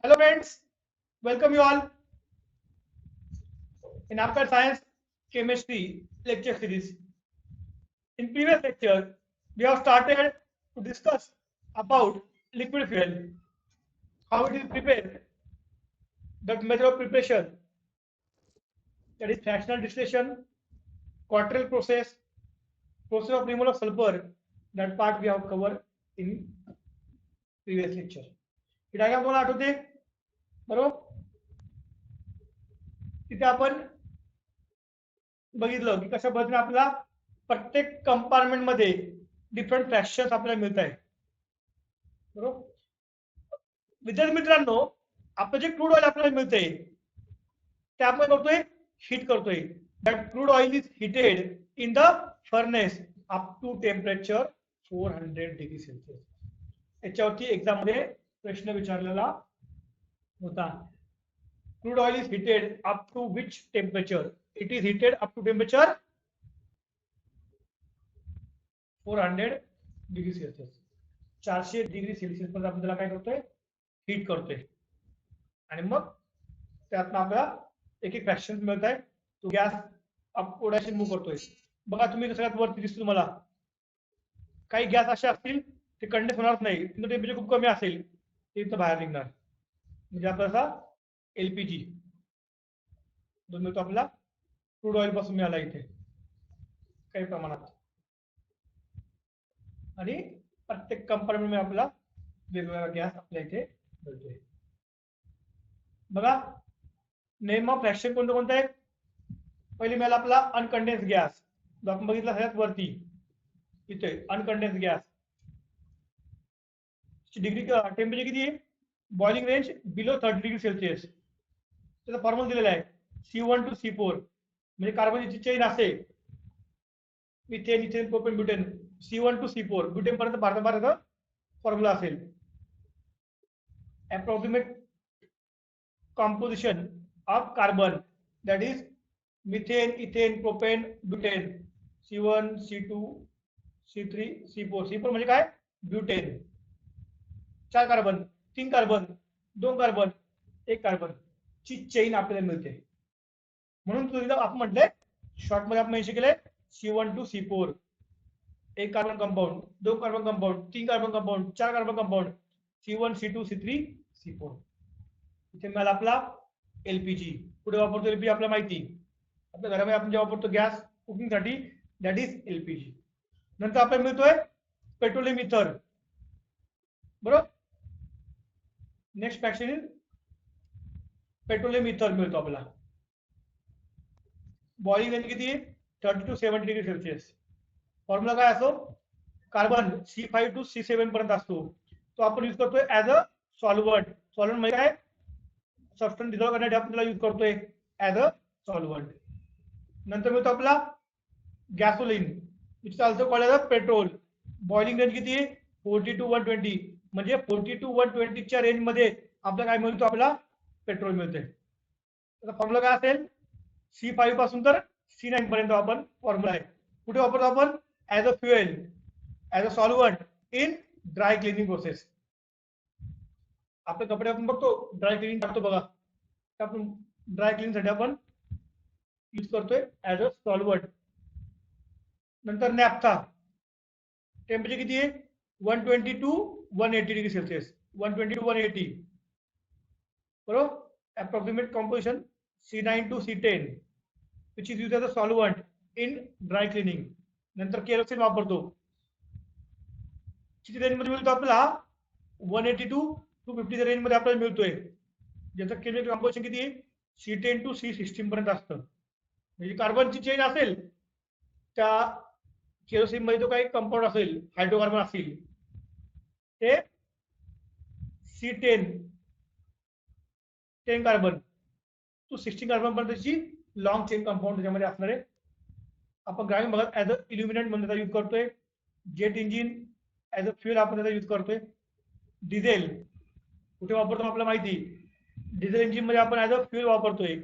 Hello friends, welcome you all in Applied Science Chemistry lecture series. In previous lecture, we have started to discuss about liquid fuel, how it is prepared, the method of preparation, that is fractional distillation, quaternion process, process of removal of sulfur. That part we have covered in previous lecture. He diagram तुम्हाला आठवते बरोबर. तिथे आपण बघितलं की कशा पद्धतीने आपल्याला प्रत्येक कंपार्टमेंट मध्ये डिफरंट फ्रॅक्शन्स आपल्याला मिळत आहेत बरोबर. विद्यार्थी मित्रांनो, आपलं जे क्रूड ऑइल आपल्याला मिळतंय ते आपण करतोय हीट करतोय. That crude oil is heated in the furnace up to temperature 400 degree Celsius. याच्यावरती एक्झाम मध्ये प्रश्न विचारलेला होता. Crude oil is heated up to which temperature? It is heated up to temperature 400 degree Celsius. 400 degree Celsius पर्यंत आपण त्याला काय करतोय, हीट करतोय आणि मग त्यातनं आपल्याला एक एक फ्रॅक्शन मिळत आहे. तो गॅस ओढ्याशी मूव्ह करतोय. बघा तुम्ही सगळ्यात वरती दिसतो तुम्हाला काही गॅस असे असतील ते कंडेन्स होणारच नाही, टेम्परेचर खूप कमी असेल ते इथं बाहेर निघणार. म्हणजे आपल्याला एलपीजी जो मिळतो आपल्याला क्रूड ऑइल पासून मिळाला इथे काही प्रमाणात. आणि प्रत्येक कंपार्टमेंट मध्ये आपला वेगवेगळा गॅस आपल्या इथे मिळतोय. बघा नेम ऑफ फ्रॅक्शन कोणतं कोणतं आहे. पहिले मिळाला आपला अनकंडेन्स गॅस, जो आपण बघितला सगळ्यात वरती इथे अनकंडेन्स गॅस. डिग्री टेम्परेचर किती आहे, boiling range below 30 degree Celsius. त्याचा फॉर्म्युला दिलेला आहे C1 to C4. म्हणजे कार्बनची चेन असेल methane ethane propane butane C1 to C4 butane पर्यंत भारत फॉर्म्युला असेल. Approximate composition of carbon, that is methane, ethane, propane, butane, C1, C2, C3, C4. C4 म्हणजे काय, butane. 4 carbon, 3 carbon, 2 carbon, 1 carbon ची chain आपल्याला मिळते. म्हणून तुझं आपण म्हटलंय शॉर्ट मध्ये आपण मेन्शन केलंय C1 to C4. 1 carbon compound, 2 carbon compound, 3 carbon compound, 4 carbon compound, C1, C2, C3, C4. इथे मिळाला आपला एलपीजी. पुढे वापरतो एलपीजी आपल्याला माहिती, आपल्या घरामध्ये आपण जेव्हा वापरतो गॅस कुकिंगसाठी, दॅट इज एलपीजी. नंतर आपल्याला मिळतोय पेट्रोलियम इथर बरोबर. नेक्स्ट फ्रॅक्शन इज पेट्रोलियम इथर मिळतो आपल्याला. बॉइलिंग रेंज किती, 30 to 70 डिग्री सेल्सिअस. फॉर्म्युला काय असो, कार्बन C5 to C7 पर्यंत असतो. तो आपण यूज करतोय ऍज अ सॉल्व्हंट. सॉल्व्हंट म्हणजे काय, सबस्टन्स डिझॉल्व्ह करण्यासाठी आपण त्याला यूज करतोय ऍज अ सॉल्व्हंट. नंतर मिळतो आपला gasoline, which is also called as a petrol. Boiling range किती, 40 to 120. म्हणजे 40 to 120 च्या रेंज मध्ये आपल्याला काय मिळतो, आपला पेट्रोल मिळते. त्याचा फॉर्म्युला काय असेल, C5 पासून तर C9 पर्यंत आपण फॉर्म्युला आहे. कुठे वापरतो आपण, as a fuel, as a solvent in dry cleaning process. आपले कपडे आपण बघतो ड्राय क्लिनिंग करतो बघा, आपण ड्राय क्लिनिंग साठी आपण यूज करतोय ऍज अ सॉल्व्हंट. नंतर नॅफ्था, टेम्परेचर किती आहे, 120 to 180 डिग्री सेल्सिअस. 120 to 180 बरोबर. Approximate composition C9 to C10 which is use as a solvent in dry cleaning. नंतर केरोसिन वापरतो, किती रेंज मध्ये मिळतो आपल्याला, 180 to 250 रेंज मध्ये आपल्याला मिळतोय. ज्याचं केमिकल कॉम्पोजिशन किती, C10 to C16 पर्यंत असतं. म्हणजे कार्बनची चेन असेल त्या केरोसिन मध्ये, तो काही कंपाऊंड असेल, हायड्रोकार्बन असतील, ते C10 कार्बन टू 16 कार्बन पर्यंतची लॉंग चेन कंपाऊंड त्याच्यामध्ये असणार आहे. आपण ग्रामीण भागात ऍज अ इल्युमिनंट म्हणून त्याचा यूज करतोय. Jet engine as a fuel आपण त्याचा यूज करतोय. डिझेल कुठे वापरतो आपल्याला माहिती, डिझेल इंजिन मध्ये आपण ऍज अ फ्युएल वापरतोय.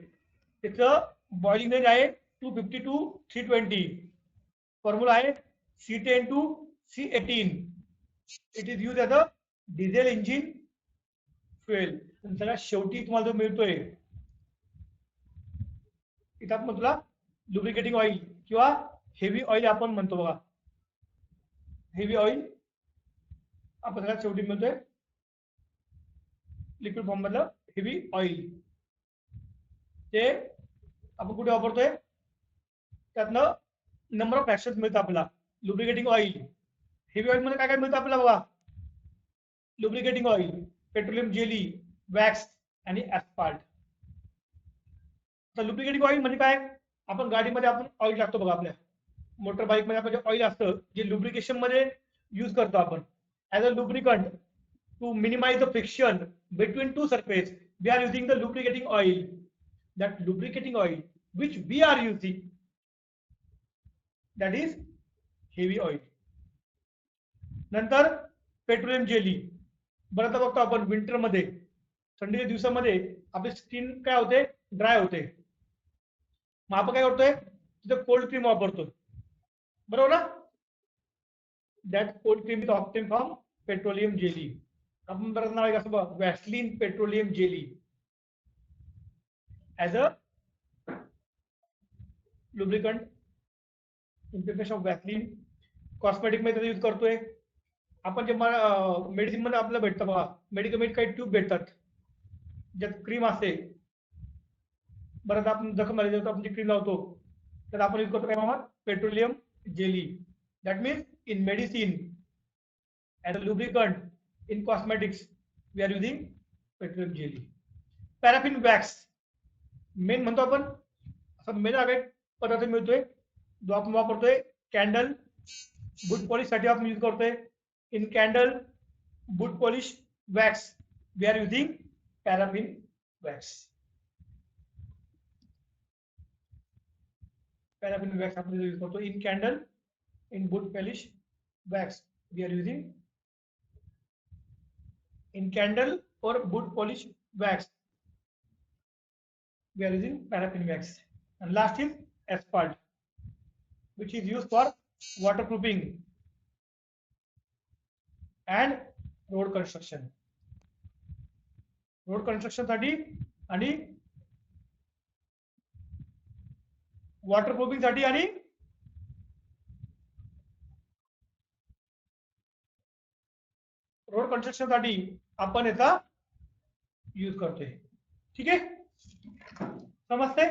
त्याचं बॉइलिंग रेंज आहे 250 to 320. फॉर्म्युला आहे C10 to C18. It is use as a diesel engine fuel. सगळ्यात शेवटी तुम्हाला जो मिळतोय इथं आपण तुला लुब्रिकेटिंग ऑइल किंवा हेवी ऑइल आपण म्हणतो बघा. हेवी ऑइल आपण सगळ्यात शेवटी मिळतोय लिक्विड फॉर्म मधलं हेवी ऑइल. ते आपण कुठे वापरतोय त्यातनं नंबर ऑफ फ्रॅक्शन्स मिळतं आपल्याला. लुब्रिकेटिंग ऑइल हेवी ऑइल मध्ये काय काय मिळतं आपल्याला बघा. Lubricating oil, petroleum jelly, wax आणि ऍस्फाल्ट. तर लुब्रिकेटिंग ऑइल म्हणजे काय, आपण गाडीमध्ये आपण ऑइल टाकतो बघा. आपल्या मोटर बाईक मध्ये आपण ऑइल असतं जे लुब्रिकेशन मध्ये यूज करतो आपण as a lubricant to minimise the friction between two surface. We are using the lubricating oil. That lubricating oil which we are using that is heavy oil. नंतर petroleum jelly. बरं बघतो आपण winter मध्ये, थंडीच्या दिवसामध्ये आपली स्किन काय होते, ड्राय होते. मग आपण काय करतोय तिथे कोल्ड क्रीम वापरतो, बरोबर ना. That cold cream is obtain from petroleum jelly. आपण बरं नाव आहे कसं Vaseline petroleum jelly as a lubricant implementation of Vaseline. Cosmetic मध्ये यूज करतोय आपण. जे मेडिसिन मध्ये आपल्याला भेटतं बघा, मेडिकल काही ट्यूब भेटतात ज्यात क्रीम असते. बरं आपण जखम झाली आपण जी क्रीम लावतो तर आपण यूज करतो काय मामा, petroleum jelly. That means in medicine as a lubricant, in cosmetics we are using petroleum jelly. Paraffin wax main म्हणतो आपण. असं मेन एक पदार्थ मिळतोय जो आपण वापरतोय कॅन्डल, बूट पॉलिश साठी आपण यूज करतोय. In candle, boot polish, wax we are using paraffin wax. Paraffin wax आपण यूज करतो. In candle, in boot polish, wax we are using. In candle or boot polish wax we are using paraffin wax. And last is asphalt, which is used for waterproofing and road construction. Road construction साठी आणि waterproofing साठी आणि road construction साठी आपण याचा use करतोय. ठीक आहे, समजते.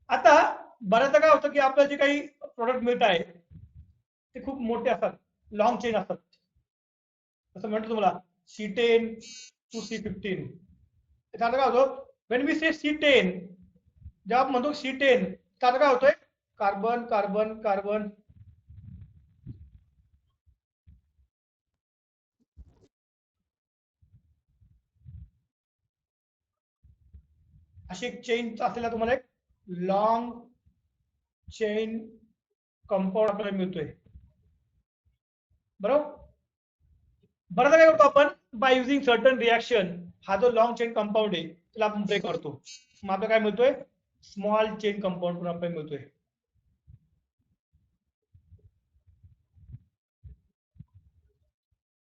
आता बऱ्याचदा काय होतं की आपलं जे काही प्रोडक्ट मिळत आहे ते खूप मोठे असतात, लॉंग चेन असतात. असं म्हणतो तुम्हाला C10 to C15. त्याचा अर्थ काय होतो, वेन वी से C10, जेव्हा आपण म्हणतो C10 त्याचा अर्थ काय होतोय, कार्बन कार्बन कार्बन. अशी एक चेन असलेला तुम्हाला एक लॉंग चेन कंपाऊंड आपल्याला मिळतोय, बरोबर. बरं काय करतो आपण, बाय युझिंग सर्टन रिएक्शन हा जो लॉंग चेन कंपाऊंड आहे त्याला आपण ब्रेक करतो. मग आपल्याला काय मिळतोय, स्मॉल चेन कंपाऊंड पण आपल्याला मिळतोय.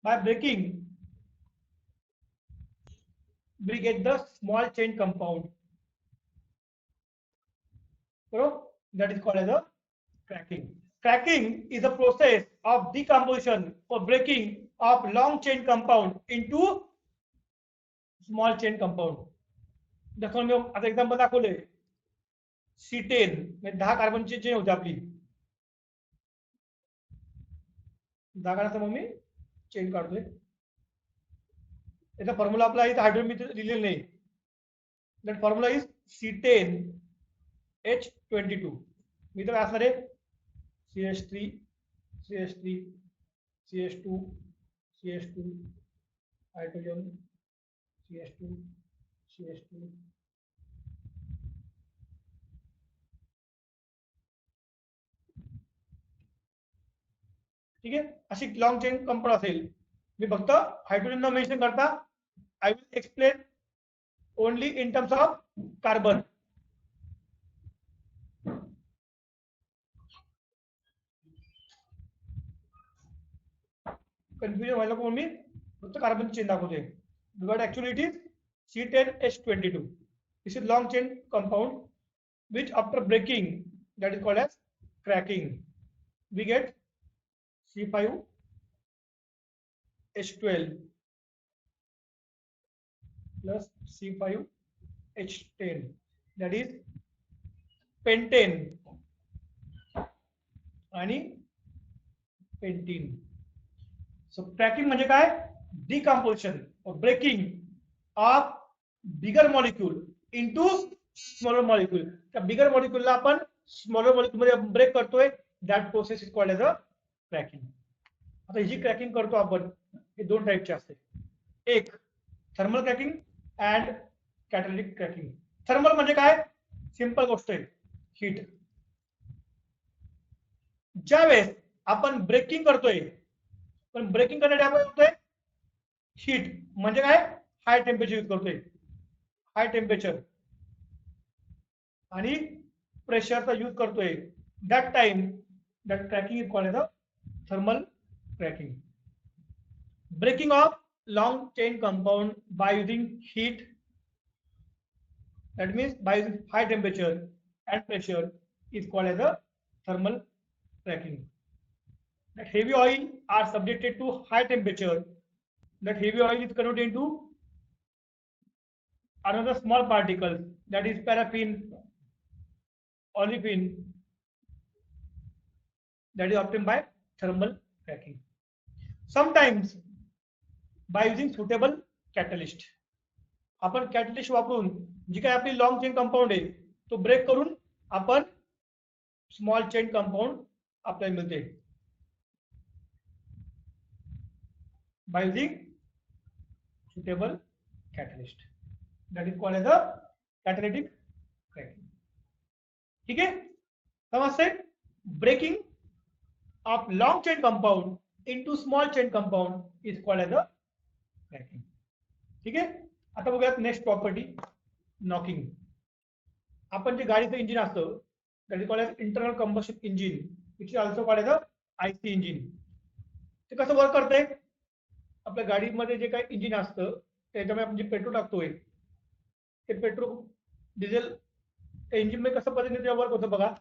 By breaking we get the small chain compound, that is called as a cracking. Cracking is a process of decomposition or breaking of long chain compound into small chain compound. जसं मी आता example दाखवले, C10 म्हणजे 10 कार्बनची chain होती आपली, 10 कार्बनचा मग मी chain काढतोय. याचा formula आपला इथे हायड्रोजन मी दिलेला नाही. That formula is C10H22. मी तर असणार आहे CH3 CH3 CH2 CH2 hydrogen CH2 CH2. ठीक आहे, अशी लॉंग चेन कंपाऊंड असेल. मी फक्त हायड्रोजन न मेन्शन करता I will explain only in terms of carbon. Confusion व्हायला म्हणून मी फक्त कार्बनची चेन दाखवते. but actually it is C10H22. This is long chain compound which after breaking, that is called as cracking, we get C5H12 plus C5H10, that is pentane आणि pentene. So cracking म्हणजे काय? Decomposition or breaking of bigger molecule into smaller molecule. त्या bigger molecule ला आपण smaller molecule मध्ये break करतोय, that process is called as a cracking. आता ही जी cracking करतो आपण हे दोन टाईपचे असते, एक thermal cracking and catalytic cracking. Thermal म्हणजे काय? सिंपल गोष्ट आहे, हीट. ज्यावेळेस आपण ब्रेकिंग करतोय, पण ब्रेकिंग करण्यासाठी आपण करतोय हीट, म्हणजे काय? हाय टेम्परेचर यूज करतोय, हाय टेम्परेचर आणि प्रेशरचा यूज करतोय. That time that cracking is called as a thermal cracking. Breaking of long chain compound by using heat, that means by using high temperature and pressure, is called as a thermal cracking. That heavy oil are subjected to high temperature. That heavy oil is converted into another small particles, that is paraffin, olefin, that is obtained by thermal cracking. Sometimes by using suitable catalyst, आपण catalyst वापरून जी काय आपली long chain compound आहे तो break करून आपण small chain compound आपल्याला मिळते. by using suitable catalyst, that is called as a catalytic cracking. ठीक है, समझते? Breaking of long chain compound into small chain compound is called as a cracking. ठीक है. आता बघूयात नेक्स्ट प्रॉपर्टी, नॉकिंग. आपण जे गाडीचं इंजिन असतं that is called as internal combustion engine, which is also called as a IC engine. ते कसं वर्क करतंय? आपल्या गाडीमध्ये जे काही इंजिन असतं त्याच्यामध्ये आपण जे पेट्रोल टाकतोय ते पेट्रोल डिझेल इंजिन मध्ये कसं पद्धतीने वर्क होतं बघा.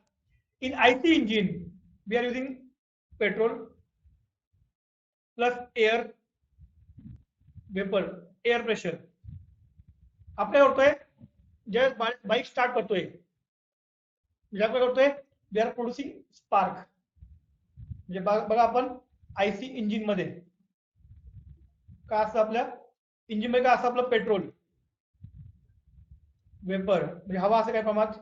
In IC engine we are using petrol plus air vapour, air pressure. आपण काय करतोय? ज्यावेळेस बाईक स्टार्ट करतोय काय करतोय? We are producing spark. म्हणजे बघा आपण IC इंजिन मध्ये काय असतं, आपल्या इंजिन मध्ये काय असतं? आपलं पेट्रोल, वेपर म्हणजे हवा असं काय प्रमाणात,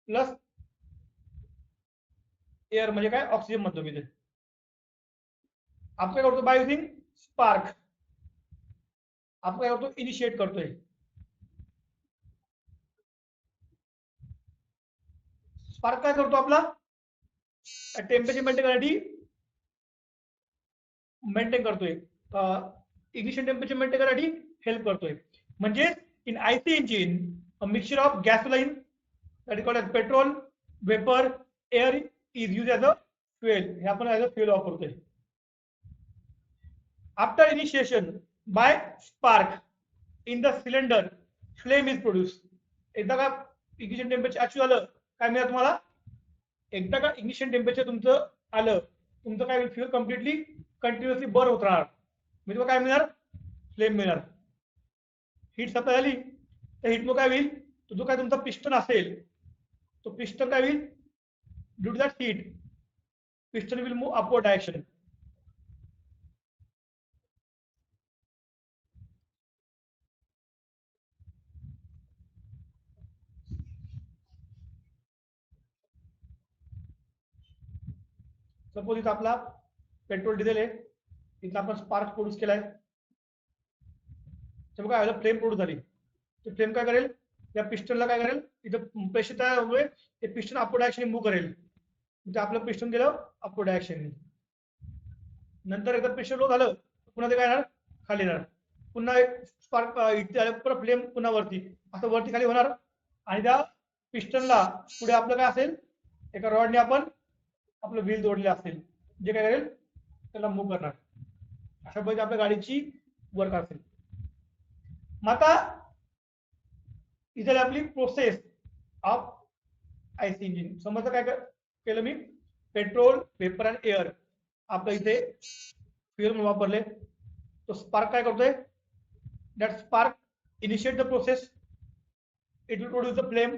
प्लस एअर म्हणजे काय? ऑक्सिजन म्हणतो मी ते. आपण काय करतो? बाय युजिंग स्पार्क आपण काय करतो? इनिशिएट करतोय. स्पार्क काय करतो? आपला टेम्परेचर मेंटेन करतोय, इग्निशन टेम्परेचर मेंटेन करण्यासाठी हेल्प करतोय. म्हणजे in IC engine a mixture of gasoline, that is called as petrol, vapour, air is use as a fuel. हे आपण एज अ फ्युएल वापरतोय. After initiation by spark in the cylinder flame is produce. एकदा का ignition temperature achieve झालं काय मिळालं तुम्हाला? एकदा का इग्निशन टेम्परेचर तुमचं आलं, तुमचं काय फ्युएल कम्प्लिटली कंटिन्युअसली बर्न होत राहणार. म्हणजे तुम्हाला काय मिळणार? फ्लेम मिळणार. हीट सप्लाय झाली तर हीटमुळे काय होईल? तो जो काय तुमचा पिस्टन असेल तो पिस्टन काय होईल? Due to that heat piston will move upward direction. Suppose इथं आपला पेट्रोल डिझेल आहे, इथं आपण स्पार्क प्रोड्यूस केलाय, तेव्हा काय झालं? फ्लेम प्रोड्यूस झाली. ते फ्लेम काय करेल? या पिस्टनला काय करेल? इथं प्रेशर तयार होऊन ते पिस्टन अपवर्ड डायरेक्शन मूव्ह करेल. म्हणजे आपलं पिस्टन गेलं अपवर्ड डायरेक्शन. नंतर एकदा प्रेशर लो झालं पुन्हा ते काय येणार? खाली येणार. पुन्हा एक स्पार्क परत फ्लेम पुन्हा वरती, असं वरती खाली होणार. आणि त्या पिस्टनला पुढे आपलं काय असेल? एका रॉडने आपण आपलं व्हील जोडले असेल, जे काय करेल? त्याला मूव्ह करणार. अशा पद्धतीने आपल्या गाडीची वर्क असेल. मग आता इथे आपली प्रोसेस ऑफ आयसी इंजिन. समजा काय केलं मी, पेट्रोल, वेपर अँड एअर आपलं इथे फ्युएल म्हणून वापरले. तो स्पार्क काय करतोय, that spark initiate the process, it will produce the flame.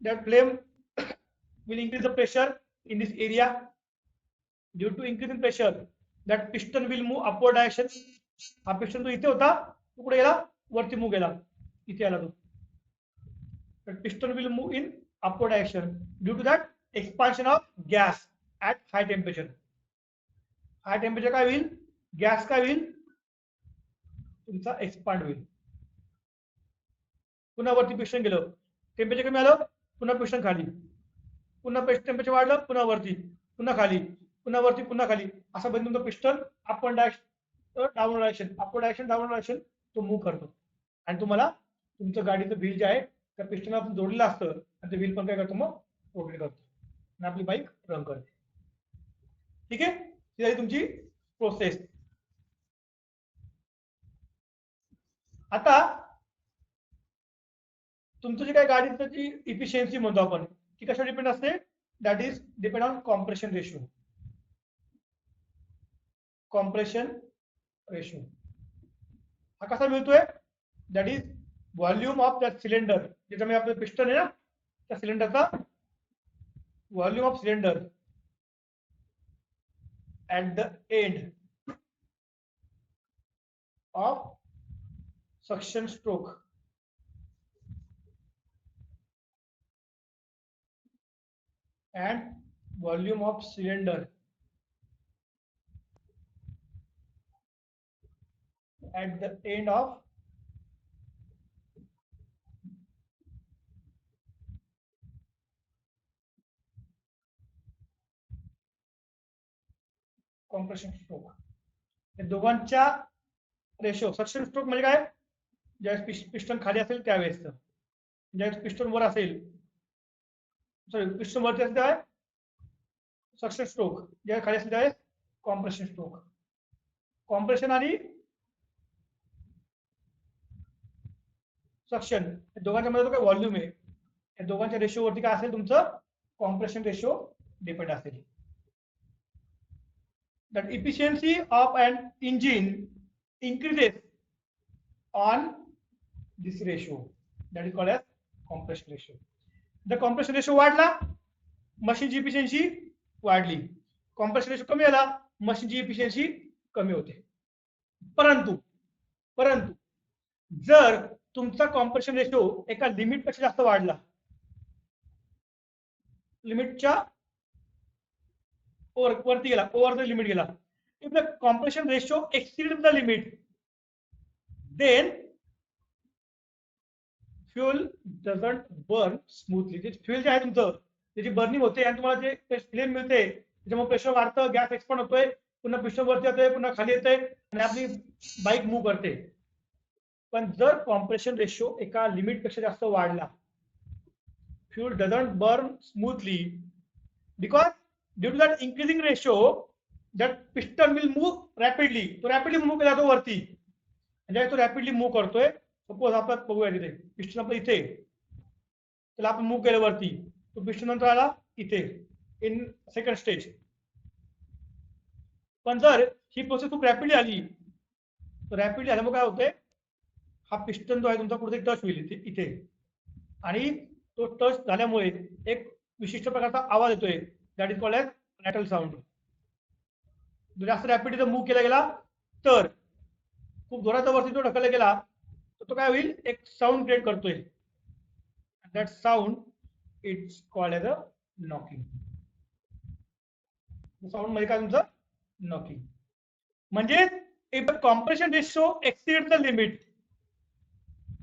That flame will increase the pressure in this area. Due to increase in pressure, that piston will move upward direction. हा piston तो इथे होता, तो कुठे गेला, वरती move गेला, इथे आला तो. That piston will move in upward direction due to that expansion of gas at high temperature. High temperature काय होईल, गॅस काय होईल, तुमचा एक्सपांड होईल. पुन्हा वरती पिस्टन गेलं, टेम्परेचर कमी आलं, पुन्हा पिस्टन खाली, पुन्हा टेम्परेचर वाढलं, पुन्हा वरती, पुन्हा खाली, पुन्हा वरती, पुन्हा खाली, असा बन तुमचं piston up and down direction, up direction, down direction तो मूव्ह करतो. आणि तुम्हाला तुमचं गाडीचं व्हील जे आहे त्या पिस्टनला आपण जोडलेलं असतं आणि ते व्हील पण काय करतो, मग रोटेट करतो आणि आपली बाईक रन करते. ठीक आहे, ही झाली तुमची प्रोसेस. आता तुमचं जे काही गाडीचं जी इफिशियन्सी म्हणतो आपण, ती कशावर डिपेंड असते, that is depend on compression ratio. Compression ratio हा कसा मिळतोय, that is volume of that cylinder. ज्याच्यामध्ये आपलं पिस्टन आहे ना, त्या सिलेंडरचा volume of cylinder at the end of suction stroke and volume of cylinder at the end of compression stroke. या दोघांच्या रेशो, सक्शन स्ट्रोक म्हणजे काय, ज्यावेळेस पिस्टन खाली असेल त्यावेळेस, ज्यावेळेस पिस्टन वर असेल, सॉरी पिस्टन वरती असेल त्यावेळेस सक्शन स्ट्रोक, ज्यावेळेस खाली असेल त्यावेळेस कॉम्प्रेशन स्ट्रोक. कॉम्प्रेशन आणि सक्शन या दोघांच्या मध्ये जो काय व्हॉल्यूम आहे, या दोघांच्या रेशो वरती काय असेल, तुमचं कॉम्प्रेशन रेशो डिपेंड असेल. That efficiency of an engine increases on this ratio, that is called as compression ratio. The compression ratio वाढला, मशीनची इफिशियन्सी वाढली. कॉम्प्रेशन रेशो कमी आला, मशीनची इफिशियन्सी कमी होते. परंतु जर तुमचा कॉम्प्रेशन रेशो एका लिमिट पेक्षा जास्त वाढला, लिमिटच्या वरती गेला, ओव्हर द लिमिट गेला, if the compression ratio exceeds the limit, then fuel doesn't burn smoothly. जे फ्युएल जे आहे तुमचं, त्याची बर्निंग होते आणि तुम्हाला जे फ्लेम मिळते, त्याच्यामुळे प्रेशर वाढतं, गॅस एक्सपांड होतोय, पुन्हा पिस्टन वरती येतोय, पुन्हा खाली येतोय आणि आपली बाईक मूव्ह करते. पण जर कॉम्प्रेशन रेशो एका लिमिट पेक्षा जास्त वाढला, fuel doesn't burn smoothly because due to that increasing ratio that piston will move rapidly. तो रॅपिडली मूव्ह केला जातो वरती, म्हणजे तो रॅपिडली मूव्ह करतोय. सपोज आपण बघूया तिथे पिस्टन आपलं इथे, त्याला आपण मूव्ह केलं वरती, तो पिस्टन नंतर आला इथे इन सेकंड स्टेज. पण जर ही प्रोसेस खूप रॅपिडली आली, तर रॅपिडली आल्यामुळे काय होतंय, हा पिस्टन जो आहे तुमचा कुठेतरी टच होईल इथे, आणि तो टच झाल्यामुळे एक विशिष्ट प्रकारचा आवाज येतोय, that is called as rattle sound. जास्त रॅपिडली जर मूव्ह केला गेला तर खूप जोराचा वरती तो ढकलला गेला तर तो काय होईल, एक साऊंड क्रिएट करतोय. That sound it's called as a knocking. Sound म्हणजे काय, तुमचं नॉकिंग. म्हणजे if the compression ratio exceeds the limit,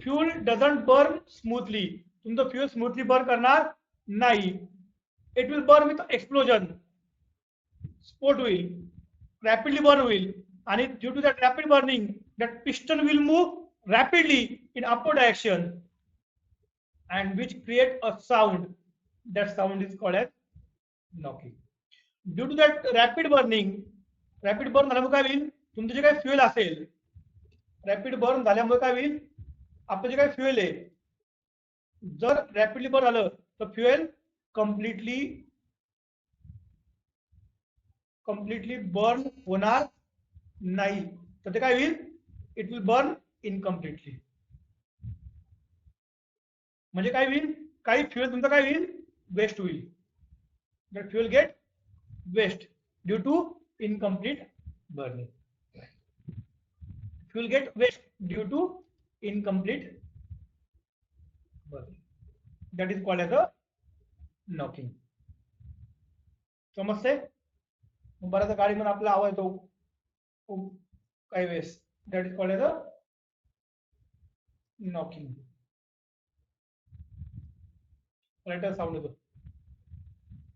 fuel doesn't burn smoothly. तुमचं फ्यूल स्मूथली बर्न करणार नाही. It will burn with explosion, स्फोट होईल, रॅपिडली बर्न होईल, आणि due to that rapid burning that piston will move rapidly in upward direction and which create a sound. That sound is called age knocking. Due to that rapid burning, rapid burn झाल्यामुळे काय होईल, तुमचं जे काही fuel असेल rapid burn झाल्यामुळे काय होईल, आपलं जे काही फ्युएल आहे, जर रॅपिडली बर्न झालं तर फ्युएल कम्प्लिटली बर्न होणार नाही, तर ते काय होईल, इट विल बर्न इनकम्प्लिटली. म्हणजे काय होईल, काही फ्युएल तुमचं काय होईल, वेस्ट होईल. that fuel get waste due to incomplete burning. Fuel get waste due to incomplete burning. That is called as a knocking. समजते. बऱ्याच गाडीमध्ये आपला आवाज येतो काही वेळेस, that is called as a knocking. रायटर साऊंड येतो,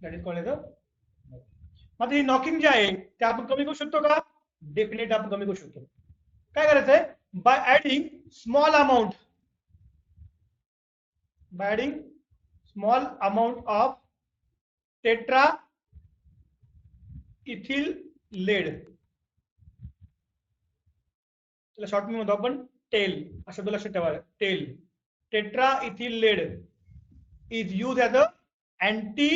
that is called as a. मग ही नॉकिंग जे आहे ते आपण कमी करू शकतो का, डेफिनेट आपण कमी करू शकतो. काय करायचंय, by adding small amount of tetra ethyl lead, त्याला शॉर्ट म्हणतो आपण टेल, अशा शब्द लक्षात ठेवा, TEL. Tetra ethyl lead is use as a anti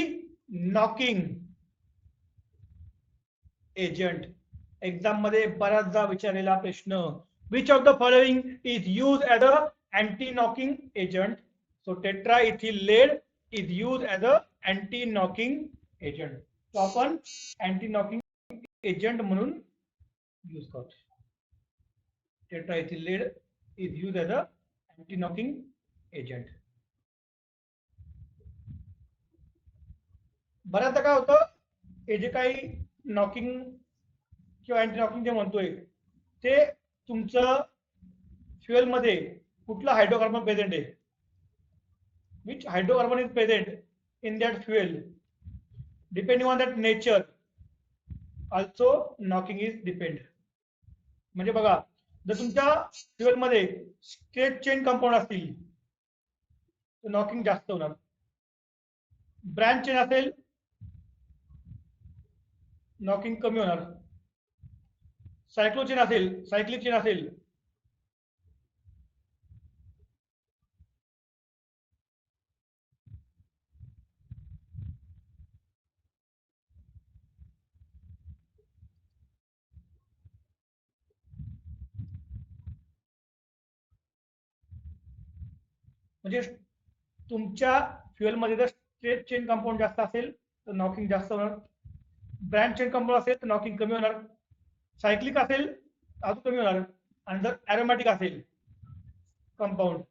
knocking agent. Exam मध्ये बऱ्याचदा विचारलेला प्रश्न, which of the following is use as a anti knocking agent. So tetra ethyl lead is use as a anti knocking agent. तो आपण anti knocking agent म्हणून use करतो. Tetra ethyl lead is use as a anti knocking agent. बऱ्याचदा काय होतं, हे जे काही नॉकिंग किंवा अँटी नॉकिंग जे म्हणतोय, ते तुमचं फ्युएल मध्ये कुठला हायड्रोकार्बन प्रेझेंट आहे, which hydrocarbon is present in that fuel, depending on that nature also knocking is depend. म्हणजे बघा, जर तुमच्या फ्युएल मध्ये स्ट्रेट चेन कंपाऊंड असतील तर नॉकिंग जास्त होणार. ब्रँच चेन असेल, नॉकिंग कमी होणार. सायक्लो चेन असेल, सायक्लिक चेन असेल, म्हणजे तुमच्या फ्युएल मध्ये जर स्ट्रेट चेन कंपाऊंड जास्त असेल तर नॉकिंग जास्त होणार. ब्रँच चेन कंपाऊंड असेल तर नॉकिंग कमी होणार. सायक्लिक असेल अजून कमी होणार. आणि जर ॲरोमॅटिक असेल कंपाऊंड,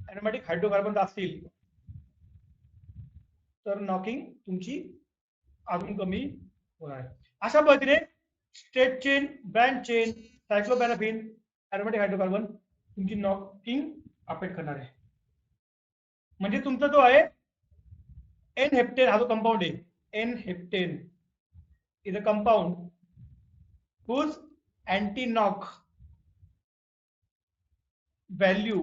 ॲरोमॅटिक हायड्रोकार्बन असतील तर नॉकिंग तुमची अजून कमी होणार. अशा पद्धतीने straight chain, branch chain, cycloparaffin, aromatic hydrocarbon तुमची नॉकिंग अफेक्ट करणार आहे. म्हणजे तुमचा जो आहे एन हेप्टेन हा जो कंपाऊंड आहे, n heptane is a compound whose anti-knock value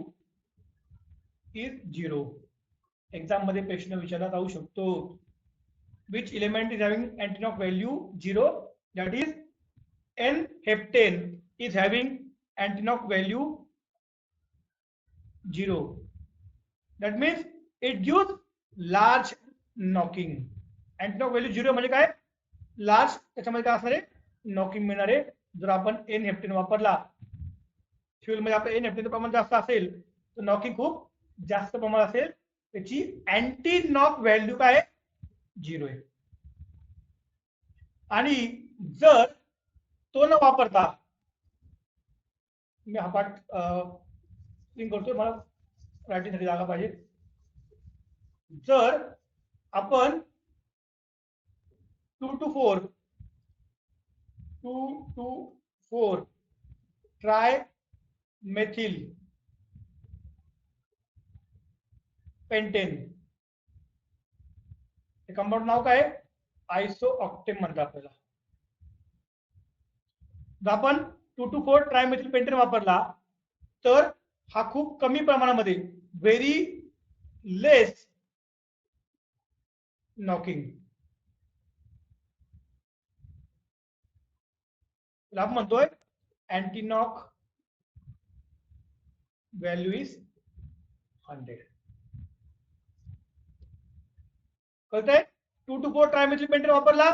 is 0. Exam मध्ये प्रश्न विचारला जाऊ शकतो, which element is having anti-knock value 0, that is N heptane is having anti-knock value 0. That means it gives large knocking. Anti-knock value 0 म्हणजे काय, large, त्याच्यामध्ये काय असणार आहे, नॉकिंग मिळणार आहे. जर आपण एन हेप्टेन वापरला फ्युएल मध्ये, आपलं एन हेप्टेनचं प्रमाण जास्त असेल तर नॉकिंग खूप जास्त प्रमाण असेल, त्याची अँटी नॉक व्हॅल्यू काय 0 आहे. आणि जर तो न वापरता, मी हा पाठ करतोय, मला रायटिंगसाठी जागा पाहिजे. जर आपण 2 to 4 ट्राय मेथिल पेंटेन, हे कंपाऊंड नाव काय, आयसो ऑक्टेन म्हणतात आपल्याला. जर आपण 2 to 4 ट्रायमेथिल पेंटेन वापरला तर हा खूप कमी प्रमाणामध्ये, व्हेरी लेस नॉकिंग, आपण म्हणतोय अँटी नॉक व्हॅल्यू इज 100. कळतंय? 2 to 4 ट्रायमेथिल पेंटेन वापरला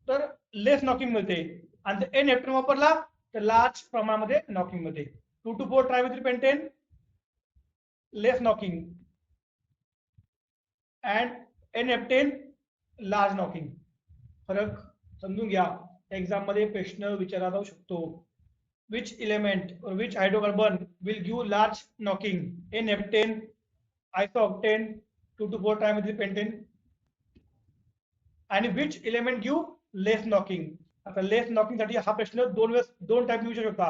तर लेस नॉकिंग मिळते आणि एन हेप्टेन वापरला तर लार्ज प्रमाणामध्ये नॉकिंग मिळते. 2 to 4 trimethyl pentane less knocking and N heptane large knocking. फरक समजून घ्या. एक्झाम मध्ये प्रश्न विचारला जाऊ शकतो. Which element or which hydrocarbon will give large knocking? N-heptane, isooctane, 2 to 4 trimethyl pentane. आणि which element give less knocking? आता लेस नॉकिंग साठी हा प्रश्न दोन टाइप विचारू शकता.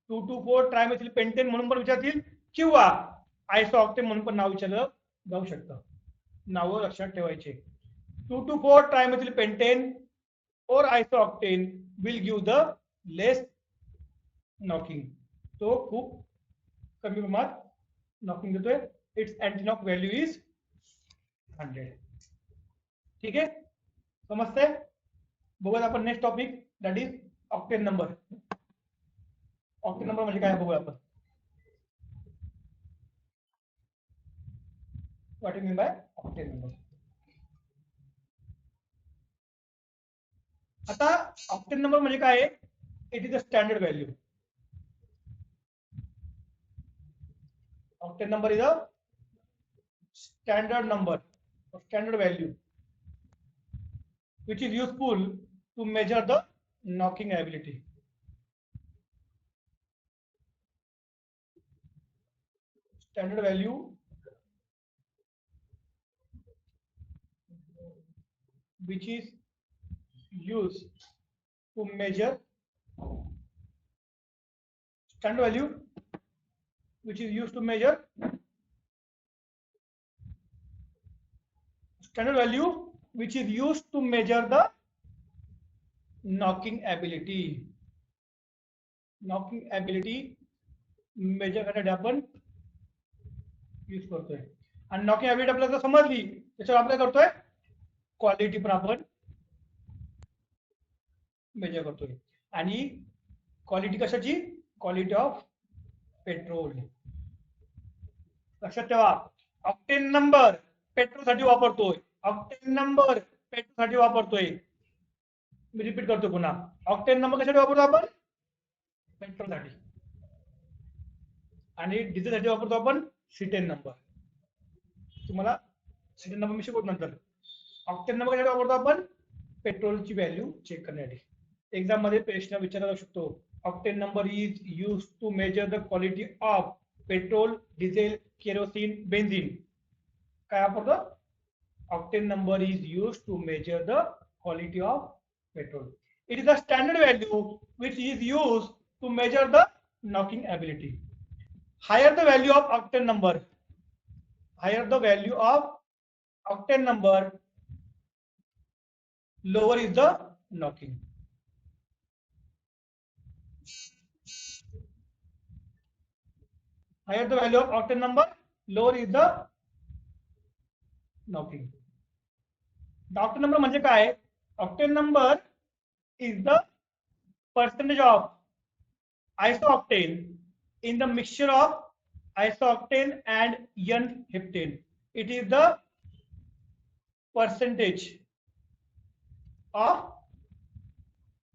2 to 4 ट्रायमेथिल पेंटेन म्हणून पण विचारतील किंवा आयसोऑक्टेन म्हणून पण नाव विचारलं जाऊ शकतं. नाव लक्षात ठेवायचे. 2 to 4 trimethyl pentane or isooctane will give the less knocking. तो खूप कमी प्रमाणात नॉकिंग देतोय. Its antiknock value is 100. ठीक आहे, समजतंय? बघूया आपण next topic, that is octane number. Octane number म्हणजे काय बघूया आपण. What you mean by octane number. आता ऑक्टेन नंबर म्हणजे काय? It is a standard value. Octane number is a standard number or standard value which is useful to measure the knocking ability. Standard value which is used to measure standard value which is used to measure standard value which is used to measure the knocking ability. Knocking ability measure करण्यासाठी आपण use करतोय. आणि knocking ability आपल्याला समजली त्याच्यावर आपण काय करतोय, क्वालिटी पण आपण मेजर करतोय. आणि क्वालिटी कशाची? Quality of petrol. लक्षात ठेवा, ऑक्टेन नंबर पेट्रोल साठी वापरतोय. ऑक्टेन नंबर पेट्रोल साठी वापरतोय. मी रिपीट करतो पुन्हा. ऑक्टेन नंबर कशासाठी वापरतो आपण? पेट्रोल साठी. आणि डिझेल साठी वापरतो आपण सिटेन नंबर. तुम्हाला सिटेन नंबर मी शिकवतो नंतर. ऑक्टेन नंबर कशासाठी वापरतो आपण? पेट्रोलची व्हॅल्यू चेक करण्यासाठी. एक्झाम मध्ये प्रश्न विचारला जाऊ शकतो. Octane number is use to measure the quality of petrol, diesel, kerosene, benzene. काय वापरतो? Octane number is use to measure the quality of petrol. It is a standard value which is use to measure the knocking ability. Higher the value of octane number, higher the value of octane number, lower is the knocking. Higher the value of octane number, lower is the knocking. The octane number म्हणजे काय? Octane number is the percentage of isooctane in the mixture of isooctane and N-heptane. It is the percentage of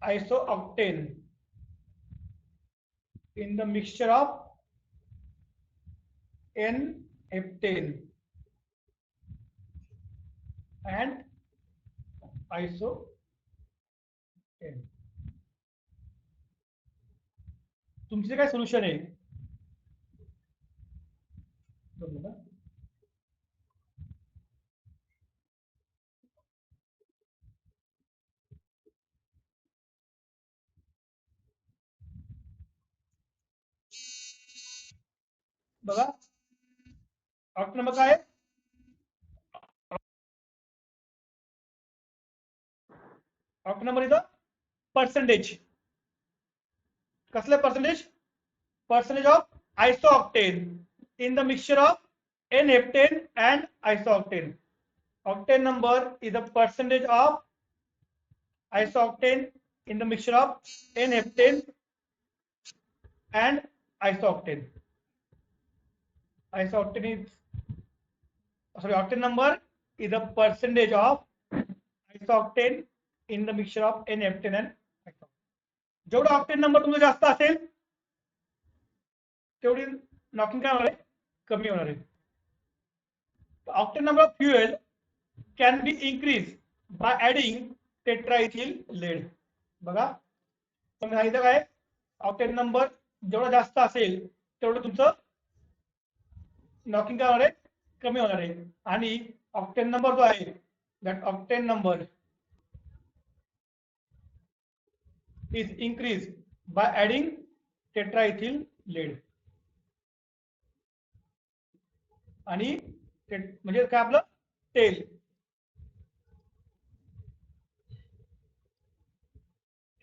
isooctane in the mixture of N-heptane and isooctane. तुमचे काय solution आहे? बघा, octane number काय? Octane number is a percentage. कसले percentage? Percentage of isooctane in the mixture of N-heptane and isooctane. Octane number is the percentage of isooctane in the mixture of N-heptane and isooctane. Isooctane is, sorry, octane number is the percentage of isooctane in the mixture of N-heptane and isooctane. जेवढा octane number तुमचा जास्त असेल तेवढी knocking काय होणार आहे, कमी होणार आहे. Octane number of fuel can be increase by adding tetraethyl lead. बघा तुम्ही सांगितलं काय, ऑक्टेन नंबर जेवढा जास्त असेल तेवढं तुमचं नॉकिंग काय होणार आहे, कमी होणार आहे. आणि ऑक्टेन नंबर जो आहे, that octane number is increased by adding tetraethyl lead. आणि म्हणजे काय आपलं टेल,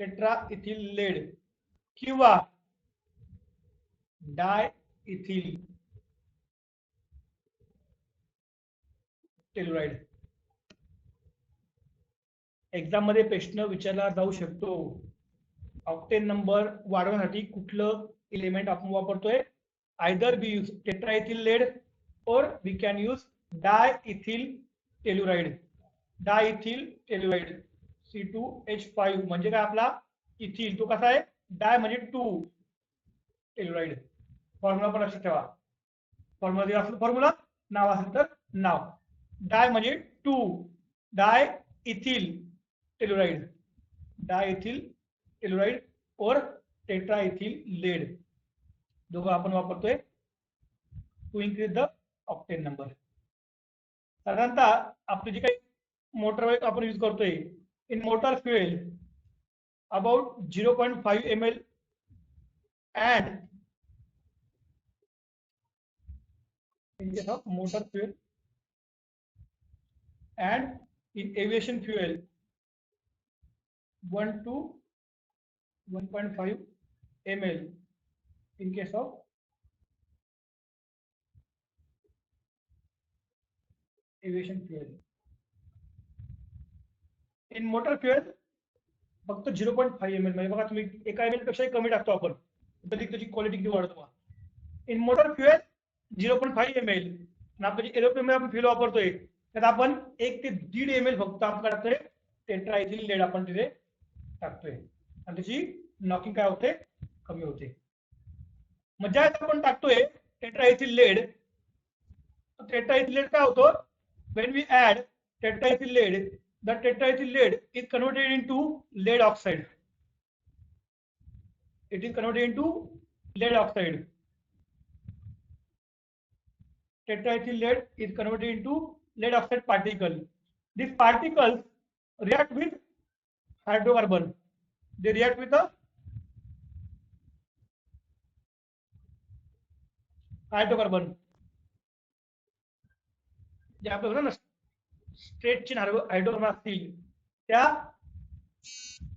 टेट्राइथिल लेड किंवा डायइथिल टेलुराइड. एक्झाम मध्ये प्रश्न विचारला जाऊ शकतो, ऑक्टेन नंबर वाढवण्यासाठी कुठलं एलिमेंट आपण वापरतोय. Either we use tetraethyl lead और we can use diethyl telluride. Diethyl telluride C2H5 म्हणजे काय आपला इथिल, तो कसा आहे, डाय म्हणजे 2 टेलुराइड. फॉर्म्युला पण लक्षात ठेवा, फॉर्म्युला दिला असेल फॉर्म्युला, नाव असेल तर नाव. डाय म्हणजे 2 di ethyl telluride, diethyl telluride और टेट्राइथिल लेड दोघं आपण वापरतोय to increase the octane number. साधारणतः आपली जी काही मोटर आपण यूज करतोय, in motor fuel about 0.5 ml and in case of motor fuel and in aviation fuel 1 to 1.5 ml in case of aviation fuel. In motor fuel फक्त 0.5 ml म्हणजे बघा तुम्ही एका ml पेक्षाही कमी टाकतो आपण, तरी त्याची क्वालिटी किती वाढतो. इन मोटर फ्युएल 0.5 ml आणि आपण जे एरोप्लेन मध्ये आपण फ्युएल वापरतोय त्यात आपण 1 ते 1.5 ml फक्त आपण टाकतोय टेट्राइथिल लेड आपण तिथे टाकतोय आणि त्याची नॉकिंग काय होते, कमी होते. मग ज्या आपण टाकतोय टेट्राइथिल लेड, टेट्राइथिल लेड काय होतो, when we add tetraethyl lead, the tetraethyl lead is converted into lead oxide. It is converted into lead oxide. Tetraethyl lead is converted into lead oxide particle. These particles react with hydrocarbon. They react with the hydrocarbon. जे आपल्याला ना straight chain hydrocarbon असतील त्या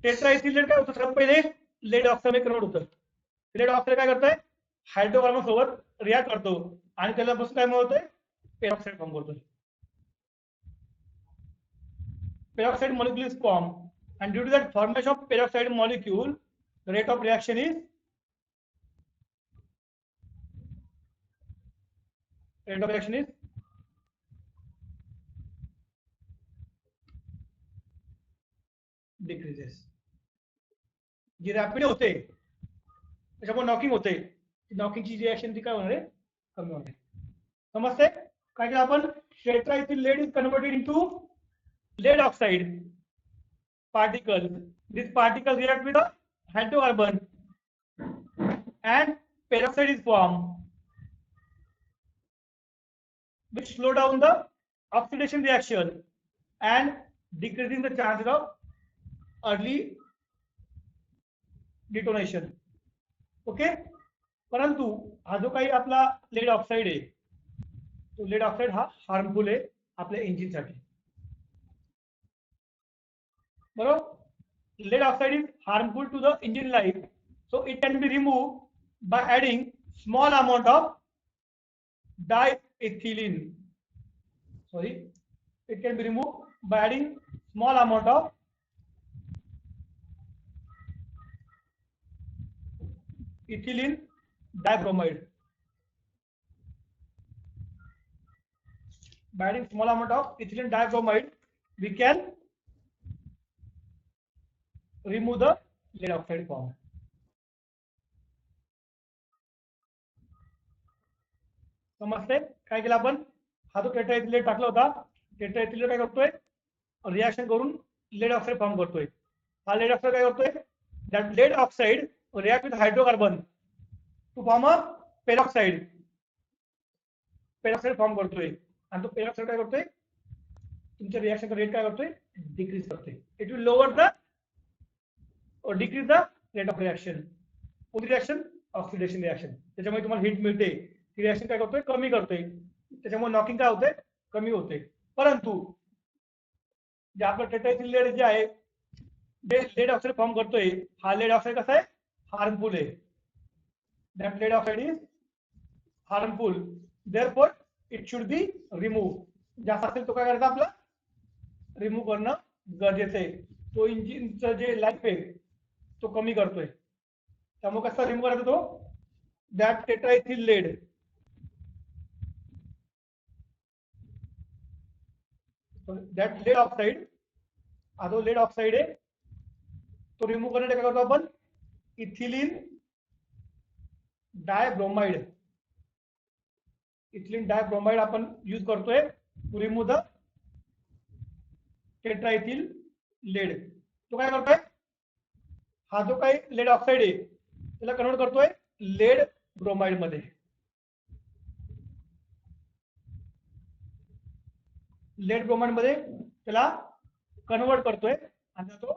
टेट्राइथिल laid काय होतं, सर्वात पहिले laid oxide convert होतं. लेड ऑक्साईड काय करतंय, हायड्रोकार्बन सोबत रिॲक्ट करतो आणि त्याला बस काय होतंय, पेरॉक्साईड फॉर्म करतोय. Peroxide molecule is formed, and due to that formation of peroxide molecule, the rate of reaction is decreases. जी रॅपिड होते त्याच्यामुळे नॉकिंग होते, नॉकिंगची जी रिएक्शन ती काय होणार आहे, कमी होणार आहे. समजते काय की आपण tetraethyl lead is converted into lead oxide particles. This particle react with a hydrocarbon and peroxide is formed, which slow down the oxidation reaction and decreasing the chances of early detonation. Okay. परंतु हा जो काही आपला laid oxide आहे, तो laid oxide हा harmful आहे आपल्या इंजिन साठी. बरोबर, lead oxide is harmful to the engine life, so it can be removed by adding small amount of diethylene. It can be removed by adding small amount of ethylene dibromide. by adding small amount of ethylene dibromide, we can remove the lead oxide form. समजते काय केलं आपण? हा जो टेट्राइथिलेट टाकला होता, टेट्राइथिलेट काय करतोय? रिएक्शन करून लेड ऑक्साइड फॉर्म करतोय. हा लेड ऑक्साइड काय करतोय? That lead oxide react with hydrocarbon to form a peroxide. Peroxide form करतोय आणि तो पेरॉक्साइड काय करतोय? तुमच्या रिएक्शनचा रेट काय करतोय? डिक्रीज करतोय. It will lower the or decrease the rate of reaction. कोणती रिएक्शन? Oxidation reaction. त्याच्यामुळे तुम्हाला हीट मिळते. ती रिएक्शन काय करतोय? कमी करतोय. त्याच्यामुळे नॉकिंग काय होते? कमी होते. परंतु जे आपलं टेट्राइथिलेट जे आहे, जे लेड ऑक्साइड फॉर्म करतोय, हा लेड ऑक्साइड कसा आहे? हार्मफुल आहे. That lead oxide is harmful. Therefore it should be remove. जास्त असेल तो काय करायचा? आपला रिमूव्ह करणं गरजेचं आहे. तो इंजिनचं जे लाईफ आहे तो कमी करतोय. त्यामुळे कसा रिमूव्ह करायचा तो? दॅट टेट्राइथिलेट दॅट लेड ऑक्साइड, हा जो लेड ऑक्साइड आहे तो रिमूव्ह करण्यासाठी काय करतो आपण? इथिलीन डायब्रोमाइड. इथिलीन डायब्रोमाइड आपण यूज करतोय टू रिमूव्ह द टेट्राइथिलेट. तो काय करतोय? हा जो काही लेड ऑक्साइड आहे त्याला कन्वर्ट करतोय लेड ब्रोमाइड मध्ये. लेड ब्रोमाइड मध्ये त्याला कन्वर्ट करतोय आणि तो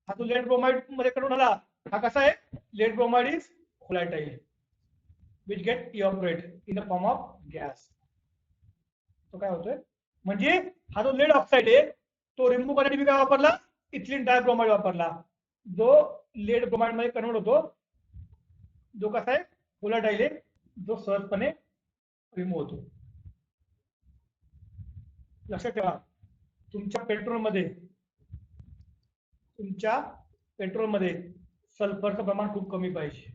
हा जो लेड ब्रोमाइड मध्ये कन्वर्ट झाला, हा कसा आहे? Lead bromide is volatile which get evaporate in the form of gas. तो काय होतोय? म्हणजे हा जो लेड ऑक्साइड आहे तो रिमूव्ह करण्यासाठी काय वापरला? इथिलीन डायब्रोमाइड वापरला. जो लेड ब्रोमाइड मध्ये कन्वर्ट होतो, जो कसा आहे? व्होलॅटाइल आहे, जो सहजपणे रिमूव्ह होतो. लक्षात ठेवा, तुमच्या पेट्रोलमध्ये सल्फरचं प्रमाण खूप कमी पाहिजे.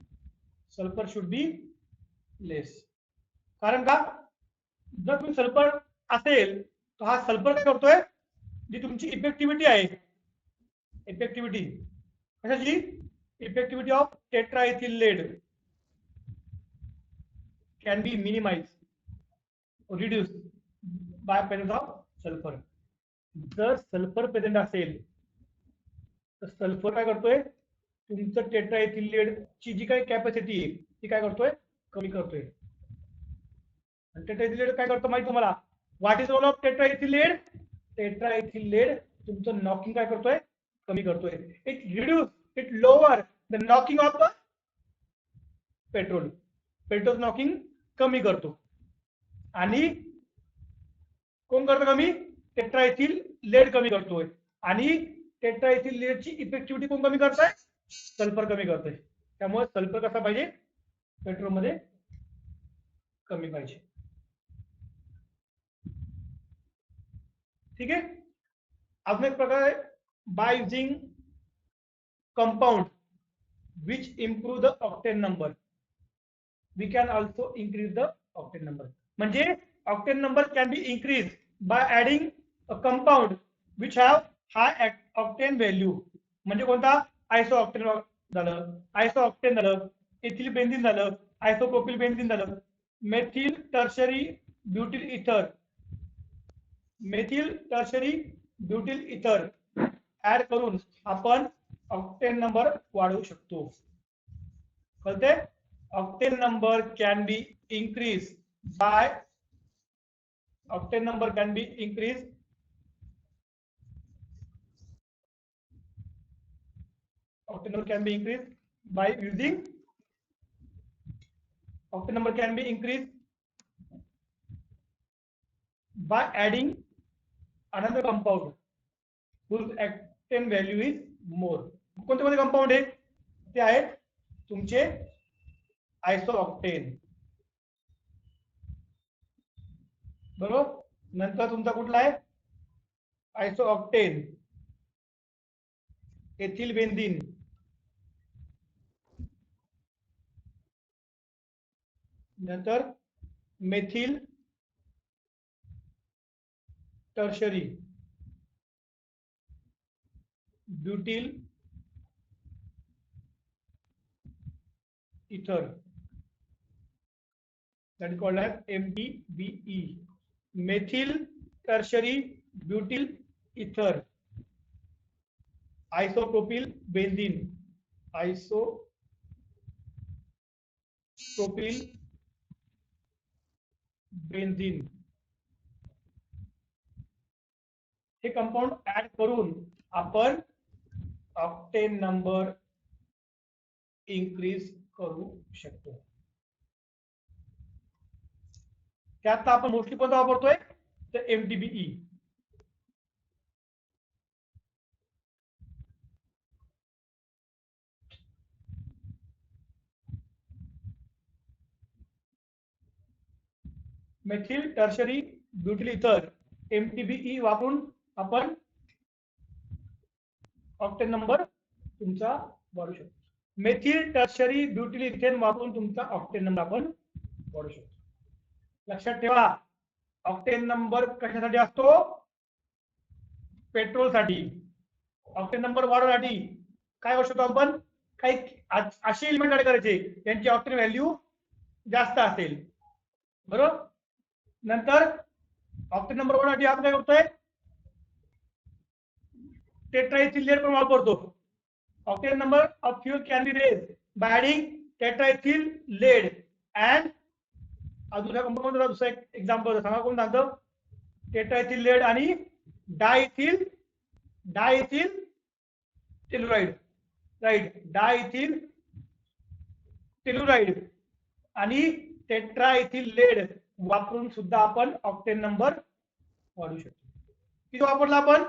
Sulphur should be less. कारण का? जर तुम्ही सल्फर असेल तर हा सल्फर काय करतोय? जी तुमची इफेक्टिव्हिटी आहे, इफेक्टिव्हिटी कशाची? इफेक्टिव्हिटी of टेट्राइथिलेट can be minimized or reduced by presence of sulfur. जर सल्फर प्रेझेंट असेल तर सल्फर काय करतोय? तुमचं टेट्राइथिलेट ची जी काही कॅपॅसिटी आहे ती काय करतोय? कमी करतोय. आणि टेट्राइथिलेट काय करतो माहिती तुम्हाला? What is role of tetraethylate? Tetraethylate तुमचं नॉकिंग काय करतोय? कमी करतोय. It reduce, it lower the knocking of the petrol. Petrol knocking कमी करतो. आणि कोण करतो कमी? टेट्राइथिलेट कमी करतोय. आणि टेट्राइथिलेटची इफेक्टिव्हिटी कोण कमी करतोय? सल्फर कमी करतोय. त्यामुळे सल्फर कसा पाहिजे? पेट्रोलमध्ये कमी पाहिजे. ठीक आहे. अजून एक प्रकार आहे, by using compound which improve the octane number, we can also increase the octane number. म्हणजे octane number can be increased by adding a compound which have high octane value. म्हणजे कोणता? आयसोऑक्टेन झालं, आयसोऑक्टेन झालं, एथिल बेन्झीन झालं, isopropyl benzene झालं, methyl tertiary ब्युटिल इथर, methyl tertiary ब्युटिल इथर add करून आपण ऑक्टेन नंबर वाढवू शकतो. कळते? Octane number can be increased by octane number can be increased octane number can be increased by using octane number can be increased by adding another compound whose octane value is more. कोणते कोणते compound आहे? ते आहेत तुमचे आयसोऑक्टेन, बरोबर. नंतर तुमचा कुठला आहे? आयसोऑक्टेन, एथिल बेन्झीन, नंतर methyl tertiary butyl ether, that is called as MTBE. Methyl tertiary butyl ether, isopropyl benzene, isopropyl benzene, हे कंपाऊंड ऍड करून आपण ऑक्टेन नंबर इन्क्रीज करू शकतो. त्यात आपण मोस्टली कोणता वापरतोय तर MTBE. मेथिल टर्शरी ब्युटिल इथर MTBE वापरून आपण ऑक्टेन नंबर तुमचा वाढू शकतो. मेथिल टर्शरी ब्युटिल इथेन वापरून तुमचा ऑक्टेन नंबर आपण वाढू शकतो. लक्षात ठेवा, ऑक्टेन नंबर कशासाठी असतो? पेट्रोल साठी. ऑक्टेन नंबर वाढवण्यासाठी काय करू शकतो आपण? काही असे एलिमेंट ऍड करायचे त्यांची ऑक्टेन व्हॅल्यू जास्त असेल, बरोबर. नंतर ऑक्टेन नंबर वाढवण्यासाठी आपण काय करतोय? टेट्राइथिल लेड पण वापरतो. Octane number of fuel can be raise by adding tetraethyl lead and दुसऱ्या कंपाऊंड दुसरा एक एक्झाम्पल सांगा, कोण सांगतो? टेट्राइथिल लेड आणि diethyl telluride, right. Diethyl telluride आणि टेट्राइथिल लेड वापरून सुद्धा आपण ऑक्टेन नंबर वाढवू शकतो. किती वापरला आपण?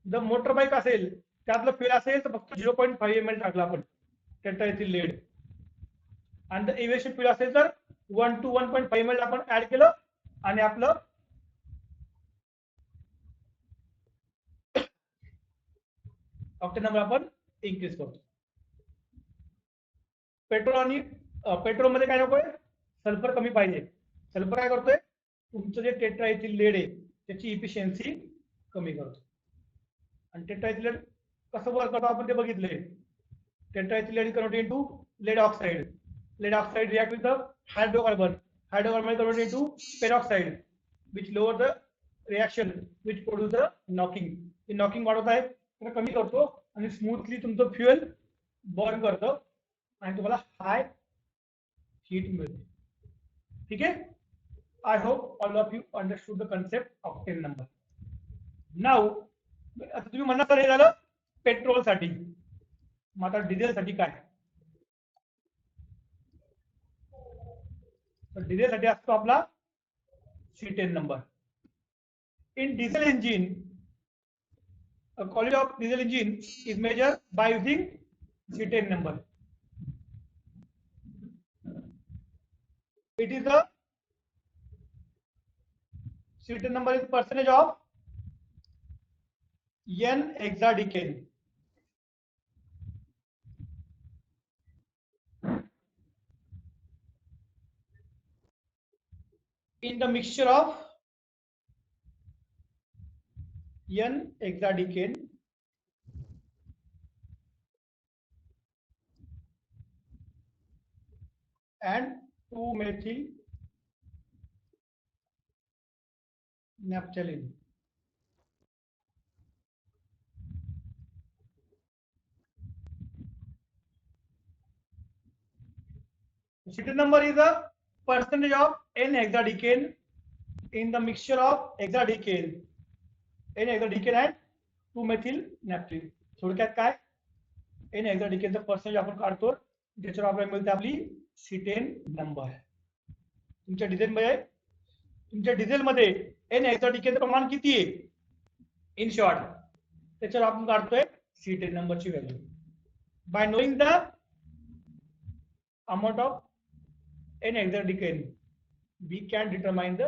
जर मोटर बाईक असेल त्यातलं फ्यूल असेल तर फक्त 0.5 ml टाकला आपण टेट्राइथिल लेड, आणि जर एव्हिएशन फ्यूल असेल तर 1 to 1.5 ml आपण ऍड केलं आणि आपलं ऑक्टेन नंबर आपण इन्क्रीज करतो. पेट्रोल आणि पेट्रोल मध्ये काय नकोय? सल्फर कमी पाहिजे. सल्फर काय करतोय? तुमचं जे टेट्राइथिल लेड आहे त्याची इफिशियन्सी कमी करतो. आणि टेट्राइथिल लेड कसं वर्क करतो आपण ते बघितलंय. Tetraethyl lead convert into lead oxide. Lead oxide react with the hydrocarbon. Hydrocarbon convert into peroxide which lower the reaction which produce the knocking. हे नॉकिंग वाढवत आहे, तर कमी करतो आणि स्मूथली तुमचं फ्युएल बर्न करतं आणि तुम्हाला हाय हीट मिळते. ठीक आहे. I hope all of you understood the concept of octane number. Now, आता तुम्ही म्हणणार तर हे झालं पेट्रोल साठी. मग आता डिझेल साठी काय? तर डिझेल साठी असतो आपला C10 number. In diesel engine, a quality of diesel engine is measured by using C10 number. It is the C10 number is percentage of N-hexadecane. In the mixture of N-hexadecane and 2-methyl naphthalene. C10 number is a percentage of N-hexadecane in the mixture of hexadecane, N-hexadecane and 2-methyl naphthalene. थोडक्यात काय? N-hexadecane चा percentage आपण काढतो, ज्याच्यावर आपल्याला मिळते आपली C10 number. तुमच्या डिझेल मध्ये N-hexadecane प्रमाण किती आहे? इन शॉर्ट त्याच्यावर आपण काढतोय C10 नंबरची value. By knowing the amount of N-hexadecane we can determine the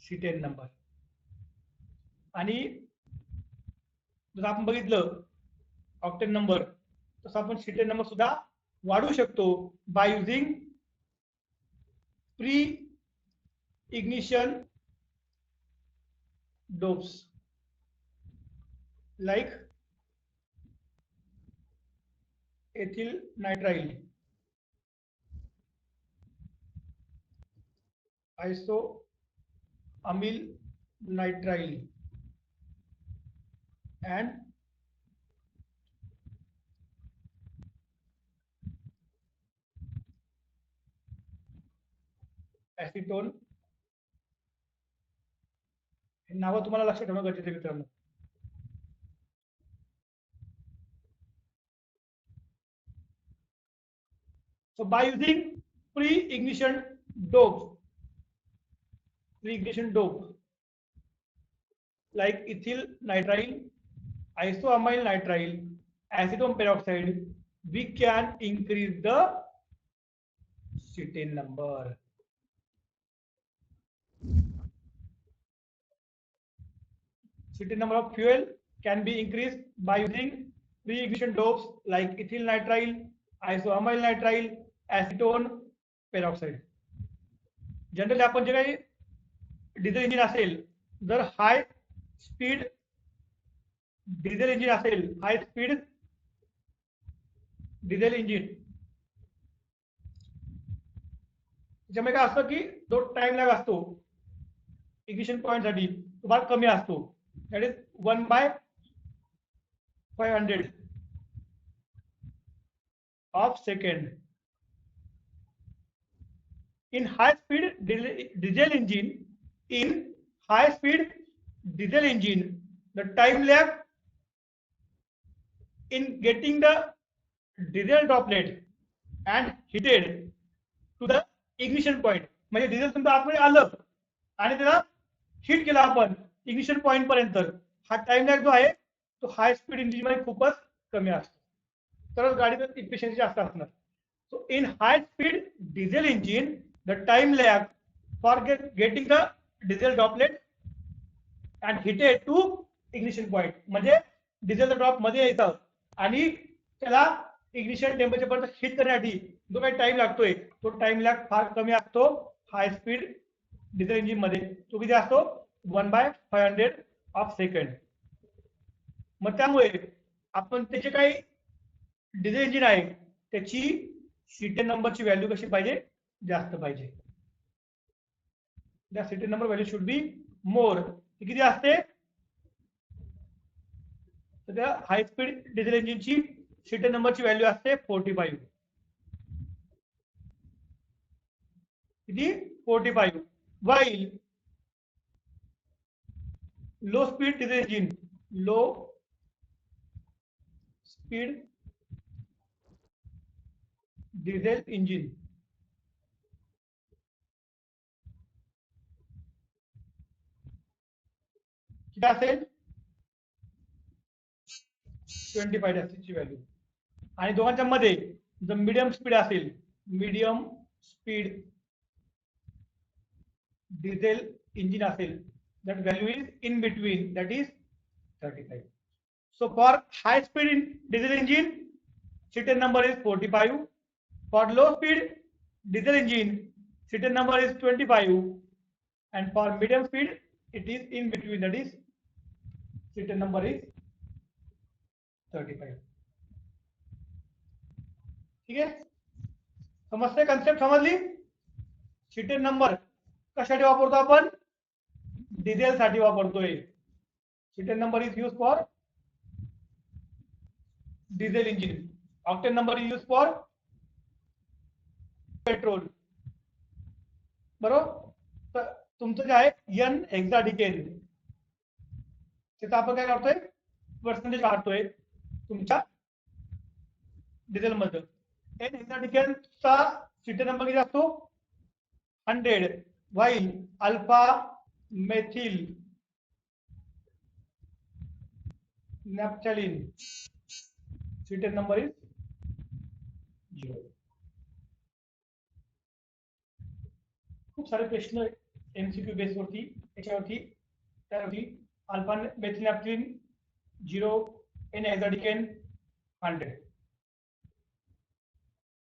C10 number. आणि जर आपण बघितलं ऑक्टेन नंबर, तसं आपण C10 नंबर सुद्धा वाढवू शकतो by using pre ignition dopes like ethyl nitrile, isoamyl nitrile, and acetone. हे नावं तुम्हाला लक्षात ठेवणं गरजेचं आहे मित्रांनो. So by using pre-ignition dope like ethyl nitrile, isoamyl nitrile, acetone peroxide, we can increase the cetane number. Cetane number of fuel can be increased by using pre-ignition dopes like ethyl nitrile, isoamyl nitrile, acetone peroxide. Generally आपण जे काही diesel engine असेल, जर high speed diesel engine असेल, high speed diesel engine, त्याच्यामुळे काय असतं की जो टाइम लॅग असतो इग्निशन पॉइंट साठी तो फार कमी असतो. That is 1/500 of second. In high speed diesel engine, the time lag in getting the diesel droplet and heated to the ignition point, म्हणजे डिझेल तुमच्या आतमध्ये आलं आणि त्याला हिट केला आपण इग्निशन पॉइंट पर्यंत, हा टाइम लॅग जो आहे तो हाय स्पीड इंजिन मध्ये खूपच कमी असतो, तर गाडीचं इफिशियन्सी जास्त असणार. So in high speed diesel engine, the time lag for getting the diesel droplet and heated to ignition point, म्हणजे डिझेलचा ड्रॉप मध्ये यायचा आणि त्याला इग्निशन टेम्परेचर पर्यंत हिट करण्यासाठी जो काही टाइम लागतोय तो टाइम लॅग फार कमी असतो हाय स्पीड डिझेल इंजिन मध्ये. तो किती असतो? 1/500 ऑफ सेकंड. मग त्यामुळे आपण त्याचे काही डिझेल इंजिन आहे त्याची सीटेन नंबरची व्हॅल्यू कशी पाहिजे? जास्त पाहिजे. The cetane number value should be more. किती असते? तर त्या हाय स्पीड डिझेल इंजिनची सीटेन नंबरची व्हॅल्यू असते 45. किती? 45. while low speed diesel engine, low speed diesel engine किती असेल? 25 ची व्हॅल्यू. आणि दोघांच्या मध्ये जर मीडियम स्पीड असेल, मीडियम स्पीड डिझेल इंजिन असेल, that value is in between, that is 35. So for high speed diesel engine, CTN number is 45. For low speed diesel engine, CTN number is 25, and for medium speed it is in between, that is CTN number is 35. ठीक है, समजते? Concept समजली? Cetane number कशासाठी वापरतो आपण? Diesel साठी वापरतोय. Cetane number is use for diesel engine. Octane number is use for petrol. बरोबर. तर तुमचं जे आहे एन हेक्साडिकेन, त्याचं आपण काय करतोय? पर्सेंटेज काढतोय तुमच्या डिझेल मध्ये. एन हेक्साडिकेनचा सीटेन नंबर किती असतो? 100. while alpha methyl naphthalene cetane number is 0. खूप सारे प्रश्न एमसीक्यू बेस वरती याच्यावरती त्यावरती. Alpha methyl naphthalene 0, N hexadecane 100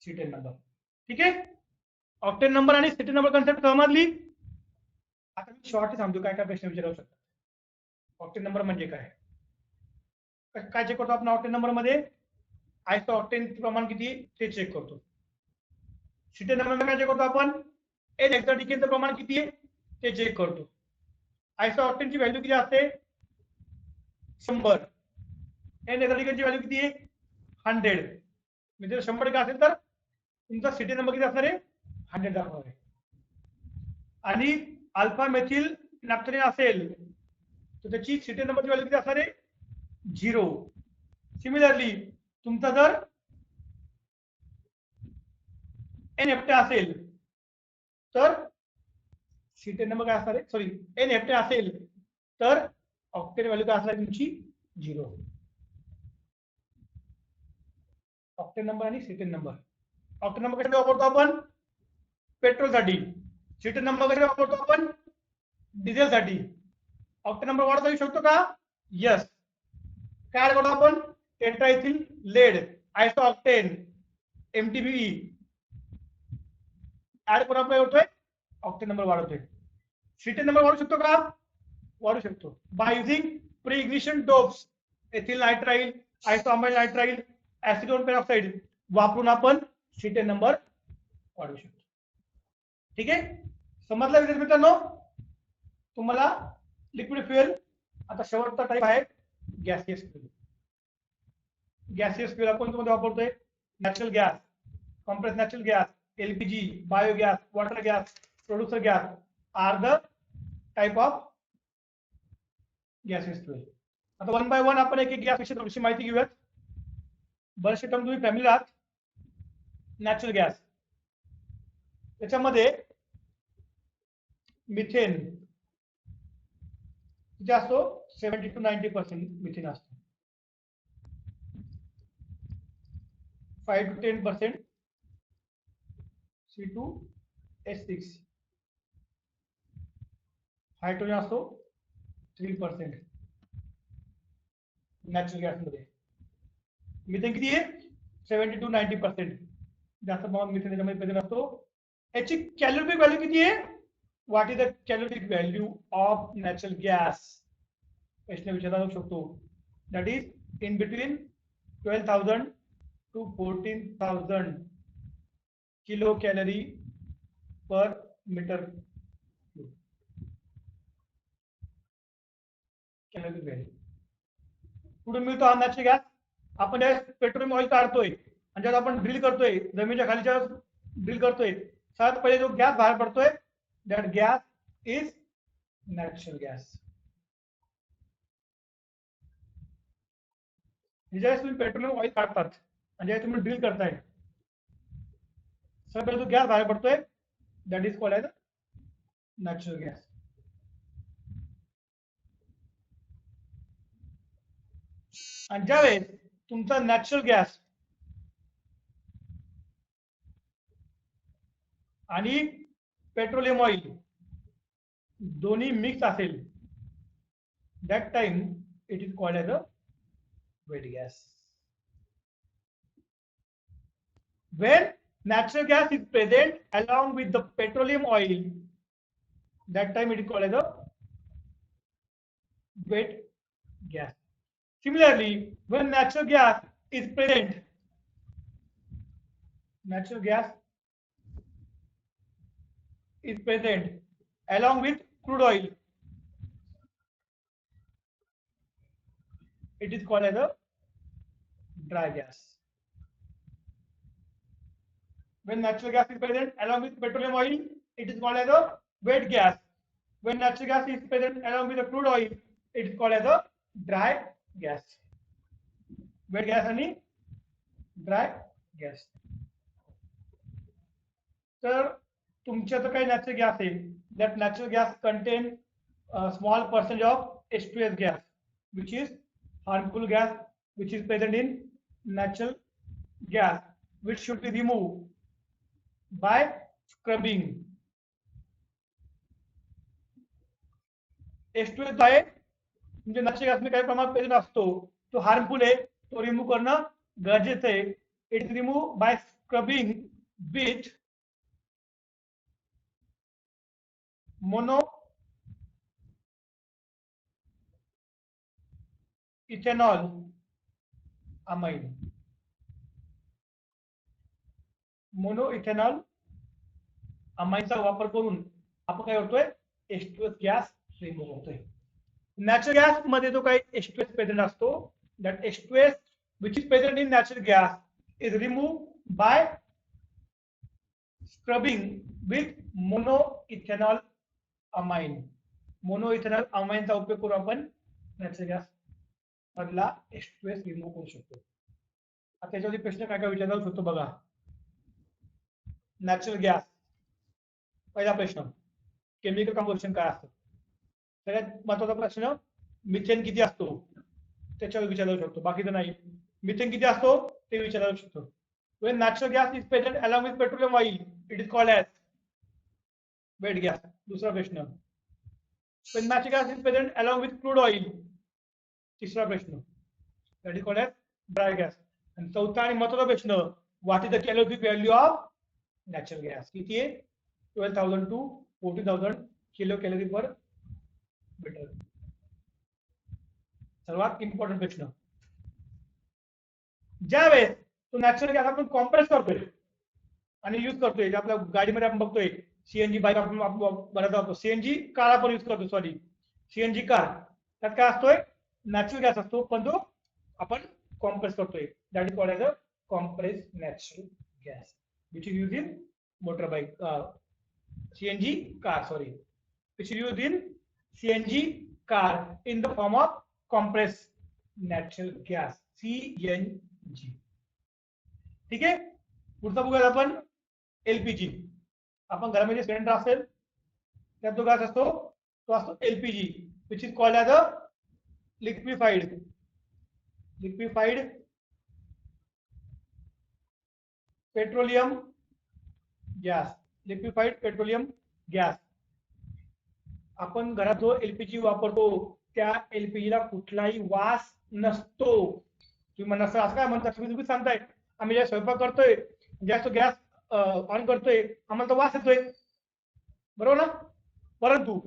cetane number. ठीक आहे. ऑक्टेन नंबर आणि सीटेन नंबर कन्सेप्ट समजली? आता मी शॉर्ट सांगतो काय काय प्रश्न विचारू शकता. ऑक्टेन नंबर म्हणजे काय? काय चेक करतो आपण ऑक्टेन नंबर मध्ये? आयसोऑक्टेन प्रमाण किती ते चेक करतो. सिटेन नंबर काय चेक करतो आपण? एन हेक्साडिकेनचं प्रमाण किती आहे ते चेक करतो. आयसोऑक्टेनची व्हॅल्यू किती असते? 100. एन हेक्साडिकेनची व्हॅल्यू किती आहे? 100. म्हणजे 100 असेल तर तुमचा सिटेन नंबर किती असणार आहे? 100 दाखवणार आहे. आणि अल्फा मेथिल नॅफ्थलिन असेल तर त्याची सिटेन नंबरची व्हॅल्यू किती असणार आहे? 0. सिमिलरली तुमचा जर एन एफ असेल तर सिटेन नंबर काय असणार आहे? सॉरी, एन एफ असेल तर ऑक्टेन व्हॅल्यू काय असणार तुमची? 0. ऑक्टेन नंबर आणि सिटेन नंबर. ऑक्टेन नंबर कशासाठी वापरतो आपण? पेट्रोलसाठी. सिटेन नंबर कशासाठी वापरतो आपण? डिझेलसाठी. ऑक्टेन नंबर वाढवता येऊ शकतो का? यस. काय करतो आपण? टेट्राइथिल लेड, आयसोऑक्टेन, एमटीबीई ऍड करून आपल्याला होतोय ऑक्टेन नंबर वाढवतोय. सिटेन नंबर वाढू शकतो का? वाढू शकतो. By using pre ignition dopes, ethyl nitrile, isoamyl nitrile, acetone peroxide वापरून आपण सिटेन नंबर वाढवू शकतो. ठीक आहे, समजलं विद्यार्थी मित्रांनो? तुम्हाला लिक्विड फ्युएल. आता शेवटचा टाईप आहे गॅसियस फ्युएल. गॅसियस फ्युएल आपण कोणत्यामध्ये वापरतोय? Natural gas, compress natural gas, LPG, biogas, water gas, producer gas are the type of gaseous fuel. आता वन बाय वन आपण एक एक गॅस विषयी थोडीशी माहिती घेऊयात. बरेचसे टर्म तुम्ही फॅमिली आहात. नॅचरल गॅस, त्याच्यामध्ये मिथेन किती असतो? 70 to 90% मिथेन असतो. 5 to 10% C2H6. हायड्रोजन असतो 3% नॅचरल गॅस मध्ये. मिथेन किती आहे? 70 to 90%. जास्त प्रमाणात मिथेन त्याच्यामध्ये प्रेझेंट असतो. याची कॅलोरिफिक व्हॅल्यू किती आहे? What is the calorific value of natural gas? प्रश्न विचारला जाऊ शकतो. That is in between 12,000 to 14,000 kilo calorie per metre cube. Calorific value कुठून मिळतो हा नॅचरल गॅस? आपण ज्यावेळेस पेट्रोलियम ऑइल काढतोय आणि ज्यावेळेस आपण ड्रिल करतोय, जमिनीच्या खाली ज्यावेळेस ड्रिल करतोय, सगळ्यात पहिले जो गॅस बाहेर पडतोय that gas is natural gas. ज्यावेळेस तुम्ही पेट्रोलियम ऑइल काढतात आणि ज्यावेळेस तुम्ही ड्रिल करताय, सगळ्यात पहिले जो गॅस बाहेर पडतोय that is called as natural gas. आणि ज्यावेळेस तुमचा नॅचरल गॅस आणि पेट्रोलियम ऑइल दोन्ही मिक्स असेल, that time it is called as a wet gas. When natural gas is present along with the petroleum oil, that time it is called as a wet gas. Similarly, when natural gas is present along with crude oil, it is called as a dry gas. When natural gas is present along with petroleum oil, it is called as a wet gas. When natural gas is present along with the crude oil, it is called as a dry gas. Wet gas आणि dry gas. तर तुमच्याचं काही natural gas आहे, that natural gas contain a small percentage of H2S gas, which is harmful gas, which is present in natural gas, which should be removed by scrubbing. H2S आहे म्हणजे natural gas मध्ये काही प्रमाणात present असतो, तो harmful आहे, तो remove करणं गरजेचं आहे. It is remove by scrubbing with mono ethanol amine, mono ethanol अमाइनचा वापर करून आपण काय करतोय, H2S गॅस रिमूव्ह होतोय. नॅचरल गॅस मध्ये जो काही H2S प्रेझेंट असतो, that H2S which is present in natural gas is removed by scrubbing with monoethanol amine. मोनोइथेनॉल अमाइनचा उपयोग करून आपण नॅचरल गॅस मधला H2S रिमूव्ह करू शकतो. आता त्याच्यावरती प्रश्न काय काय विचारला जाऊ शकतो बघा. नॅचरल गॅस, पहिला प्रश्न, केमिकल कंपोजिशन काय असतं. सगळ्यात महत्त्वाचा प्रश्न, मिथेन किती असतो त्याच्यावर विचारला जाऊ शकतो, बाकीचं नाही. मिथेन किती असतो ते विचारला जाऊ शकतो. When natural gas is present along with petroleum oil, it is called as wet gas. दूसरा प्रश्न, when natural gas is present along with crude oil, तीसरा प्रश्न, that is called as dry gas. आणि चौथा आणि महत्त्वाचा प्रश्न, what is the calorific value of natural gas? किती आहे, 12,000 to 40,000 kilo calorie per metre. सर्वात इम्पॉर्टंट प्रश्न, ज्यावेळेस तो नॅचरल गॅस आपण कॉम्प्रेस करतोय आणि यूज करतोय, आपल्या गाडीमध्ये आपण बघतोय सीएनजी बाईक आपण बऱ्याच वापरतो, सीएनजी कार आपण यूज करतो, सॉरी सीएनजी कार, त्यात काय असतोय, नॅचरल गॅस असतो, पण तो आपण कॉम्प्रेस करतोय, that is called as a compress natural gas which is used in motorbike, CNG car, sorry, which is used in CNG car in the form of compressed natural gas, CNG. ठीक आहे. पुढचा बघूया आपण LPG. आपण घरामध्ये cylinder असेल त्यात जो गॅस असतो तो असतो LPG, which is called as a liquefied petroleum gas, liquefied petroleum gas. आपण घरात जो एलपीजी वापरतो त्या एलपीजीला कुठलाही वास नसतो. तुम्ही म्हणा सर असं काय म्हणता, तुम्ही सांगताय आम्ही ज्या स्वयंपाक करतोय गॅस ऑन करतोय आम्हाला तो वास येतोय, बरोबर ना. परंतु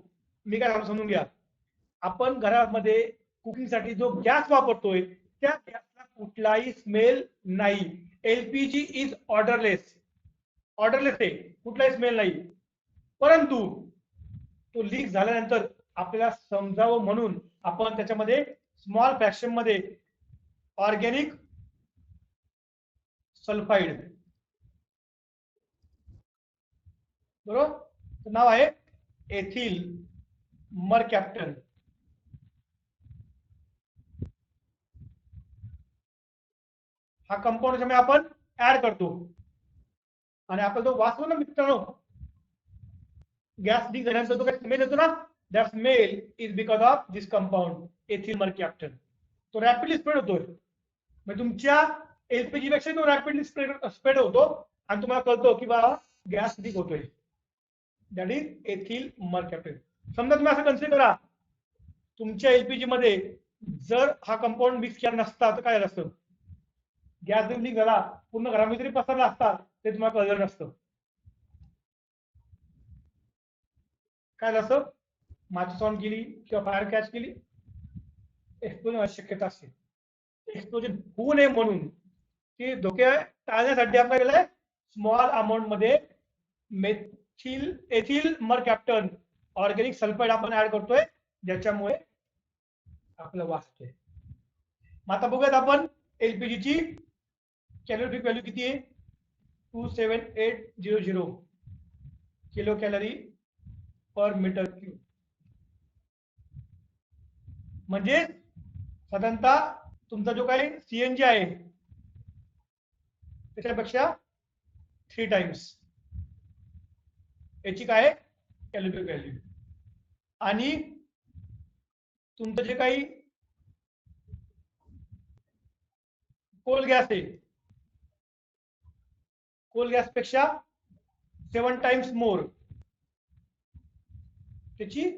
मी काय समजून घ्या, आपण घरामध्ये कुकिंगसाठी जो गॅस वापरतोय त्या गॅसला कुठलाही स्मेल नाही. एलपीजी इज ऑर्डरलेस आहे, कुठलाही स्मेल नाही. परंतु तो लीक झाल्यानंतर आपल्याला समजावं म्हणून आपण त्याच्यामध्ये स्मॉल फ्रॅक्शन मध्ये ऑर्गॅनिक सल्फाइड, बरोबर, नाव आहे एथिल मरकॅप्टन, हा कंपाऊंड ज्यामुळे आपण ऍड करतो आणि आपला जो वास ना मित्रांनो, गॅस लीक झाल्यानंतर तो काही स्मेल येतो ना, that smell is because of this compound ethyl mercaptan. तो रॅपिडली स्प्रेड होतोय, म्हणजे तुमच्या एलपीजी पेक्षा तो रॅपिडली स्प्रेड होतो आणि तुम्हाला कळतो की बाबा गॅस लीक होतोय, दॅट इज एथिल मरकॅप्टन. समजा तुम्ही असं कन्सिडर करा, तुमच्या एलपीजी मध्ये जर हा कंपाऊंड मिक्स केला नसता तर काय झालं असतं, गॅस लीक झाला पूर्ण घरामध्ये जरी पसरला असता ते तुम्हाला कळलं नसतं. काय झालं असतं, माचीस ऑन केली किंवा फायर कॅच केली, एक्सप्लोजन होण्याची शक्यता असते. एक्सप्लोजन होऊ नये म्हणून ती धोके टाळण्यासाठी आपल्याला स्मॉल अमाऊंट मध्ये एथिल मरकॅप्टन ऑर्गॅनिक सल्फाइड आपण ऍड करतोय, ज्याच्यामुळे आपला वास येतोय. मग आता बघूयात आपण एलपीजी ची कॅलोरिफिक व्हॅल्यू किती आहे, 27800 kilo calorie per metre cube. म्हणजे साधारणतः तुमचा जो काही सीएनजी आहे त्याच्यापेक्षा 3 टाइम्स याची काय कॅलोरिफिक व्हॅल्यू. आणि तुमचं जे काही कोल गॅस आहे, कोल गॅस पेक्षा 7 टाइम्स मोर त्याची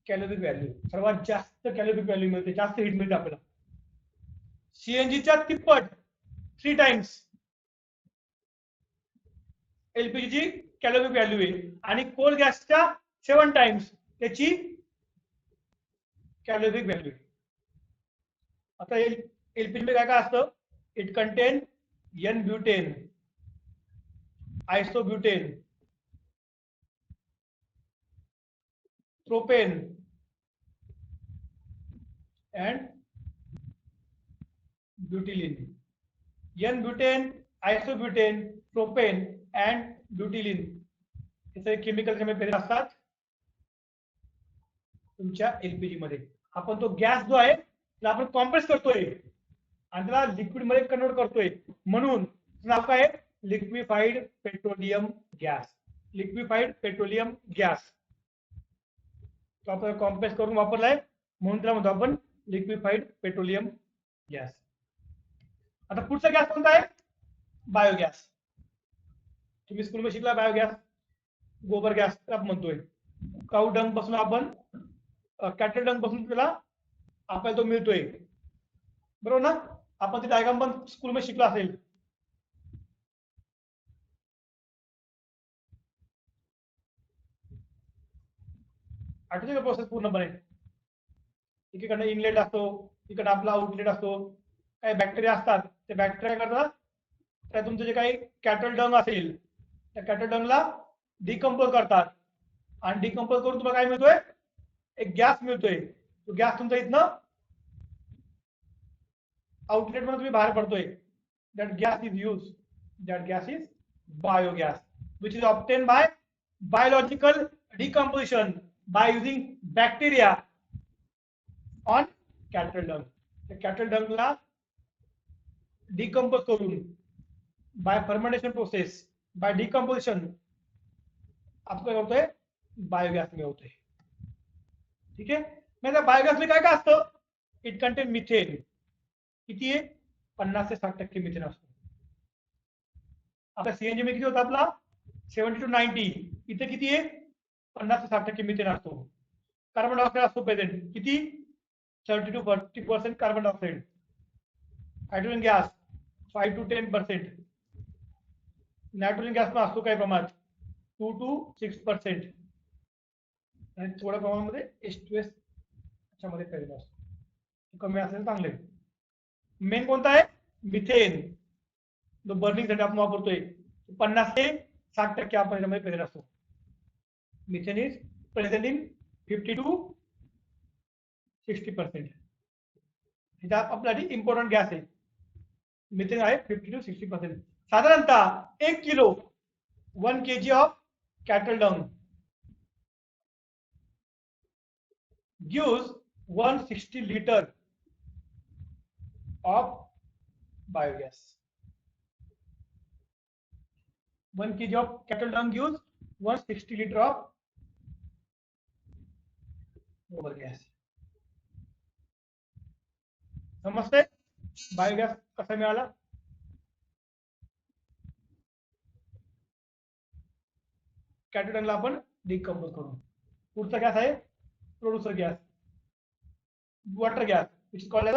कॅलोरिक व्हॅल्यू, सर्वात जास्त कॅलोरिक व्हॅल्यू मिळते, जास्त हीट मिळते आपल्याला. सीएनजीच्या तिप्पट 3 टाइम्स एलपीजी कॅलोरिक व्हॅल्यू आहे आणि कोल गॅसच्या 7 टाइम्स त्याची कॅलोरिफिक व्हॅल्यू. आता एलपीजी मध्ये काय काय असतं? It contain N butane, isobutane, propane and butylene. N butane, isobutane, propane and butylene हे केमिकल प्रेझेंट असतात तुमच्या एलपीजी मध्ये. आपण तो गॅस जो आहे त्याला आपण कॉम्प्रेस करतोय आणि त्याला लिक्विड मध्ये कन्वर्ट करतोय, म्हणून नाव काय? Liquefied petroleum gas. Liquefied petroleum gas तो आपण कॉम्प्रेस करून वापरलाय, म्हणून त्याला म्हणतो आपण लिक्विफाईड पेट्रोलियम गॅस. आता पुढचा गॅस कोणता आहे? बायोगॅस. तुम्ही स्कूलमध्ये शिकला बायोगॅस, गोबर गॅस आपण म्हणतोय. काऊ डंग पासून आपण कॅटल डंग पासून त्याला आपल्याला तो मिळतोय, बरोबर ना? आपण ते डायग्राम पण स्कूलमध्ये शिकला असेल. आठवते का प्रोसेस पूर्णपणे? एकीकडे इनलेट असतो, इकडे आपला आउटलेट असतो. काही बॅक्टेरिया असतात, ते बॅक्टेरिया करतात त्या तुमचं जे काही कॅटल डंग असेल त्या कॅटल डंगला डिकम्पोज करतात आणि डिकम्पोज करून तुम्हाला काय मिळतोय? एक गॅस मिळतोय. तो गॅस तुमचा इथनं आउटलेट मध्ये तुम्ही बाहेर पडतोय. That gas is use, that gas is biogas, which is obtain by biological decomposition by using bacteria on cattle dung. त्या कॅटल डंगला डिकम्पोज करून by fermentation process, by decomposition आपको काय होतंय? बायोगॅस मिळवतोय. ठीक आहे. मग बायोगॅस मध्ये काय काय असतं? It contain methane. किती आहे? 50 ते 60% मिथेन असतो. आपल्या सीएनजी मध्ये किती होता? आपला 70 to 90. इथे किती आहे? 50 ते 60% मिथेन असतो. कार्बन डायऑक्साईड असतो प्रेझेंट. किती? 30 to 40% carbon dioxide. Hydrogen gas 5 to 10%. Nitrogen gas पण असतो काही प्रमाणात 2 to 6%. आणि थोड्या प्रमाणामध्ये H2S मध्ये प्रेझेंट असतो. कमी असेल चांगले. मेन कोणता आहे? मिथेन. जो बर्निंग साठी आपण वापरतोय 50 ते 60% आपण याच्यामध्ये प्रेझेंट असतो. Methane is present in 50 to 60%. हे आपल्यासाठी इम्पॉर्टंट गॅस आहे. मिथेन आहे 50 to 60%. साधारणतः 1 kilo 1 kg of cattle dung gives 160 liter of biogas. 1 kg of cattle dung gives 160 liter of गोबर गॅस. समजते बायोगॅस कसा मिळाला? कॅटल डंगला आपण डिकम्पोज करून. पुढचा गॅस आहे producer gas, water gas, which is called as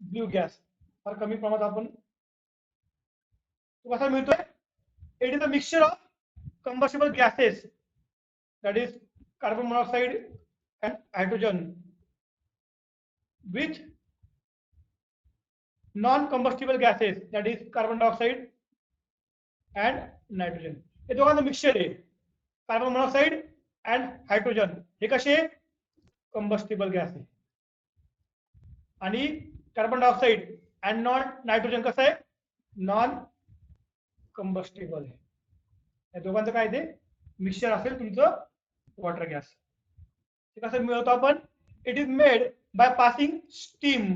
blue gas. फार कमी प्रमाणात आपण तो कसा मिळतोय? It is a mixture of combustible gases, that is carbon monoxide and hydrogen with non-combustible gases, that is carbon dioxide and nitrogen. हे दोघांचं mixture आहे. कार्बन मोनॉक्साइड and हायड्रोजन हे कसे? कंबस्टिबल गॅस आहे. आणि कार्बन डायऑक्साइड and नायट्रोजन कसं आहे? Non combustible आहे. या दोघांचं काय ते मिक्सचर असेल तुमचं वॉटर गॅस. ते कसं मिळवतो आपण? It is made by passing steam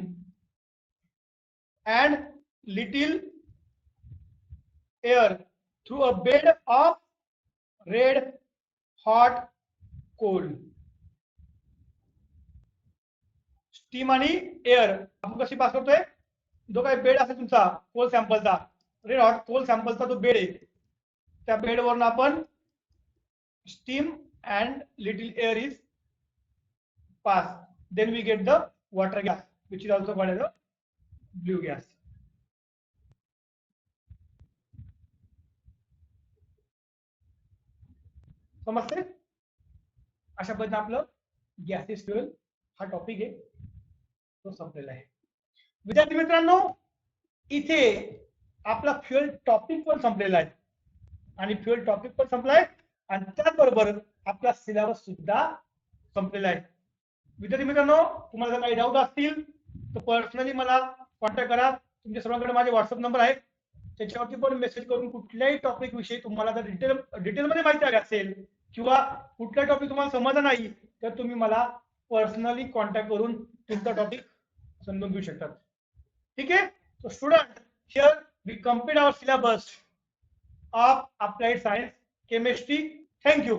and little air through a bed of red hot coal. Steam आणि एअर आपण कशी पास करतोय? जो काही बेड असेल तुमचा कोल सॅम्पलचा, रेड हॉट कोल सॅम्पलचा जो बेड आहे, त्या बेडवरून आपण steam and little air is passed. Then we get the water gas, which is also called as a blue gas. समजते? अशा पद्धतीने आपलं गॅसेस फ्युएल हा टॉपिक आहे तो संपलेला आहे. विद्यार्थी मित्रांनो, इथे आपला फ्युएल टॉपिक पण संपलेला आहे आणि फ्युएल टॉपिक पण संपलाय आणि त्याचबरोबर आपला सिलेबस सुद्धा संपलेला आहे. विद्यार्थी मित्रांनो, तुम्हाला जर काही डाऊट असतील तर पर्सनली मला कॉन्टॅक्ट करा. तुमच्या सर्वांकडे माझे व्हॉट्सअप नंबर आहे, त्याच्यावरती पण मेसेज करून कुठल्याही टॉपिक विषयी तुम्हाला जर डिटेलमध्ये माहिती हवी असेल किंवा कुठला टॉपिक तुम्हाला समजला नाही तर तुम्ही मला पर्सनली कॉन्टॅक्ट करून तुमचा टॉपिक समजून घेऊ शकतात. ठीक आहे. So student, here we complete our syllabus of applied science chemistry. Thank you.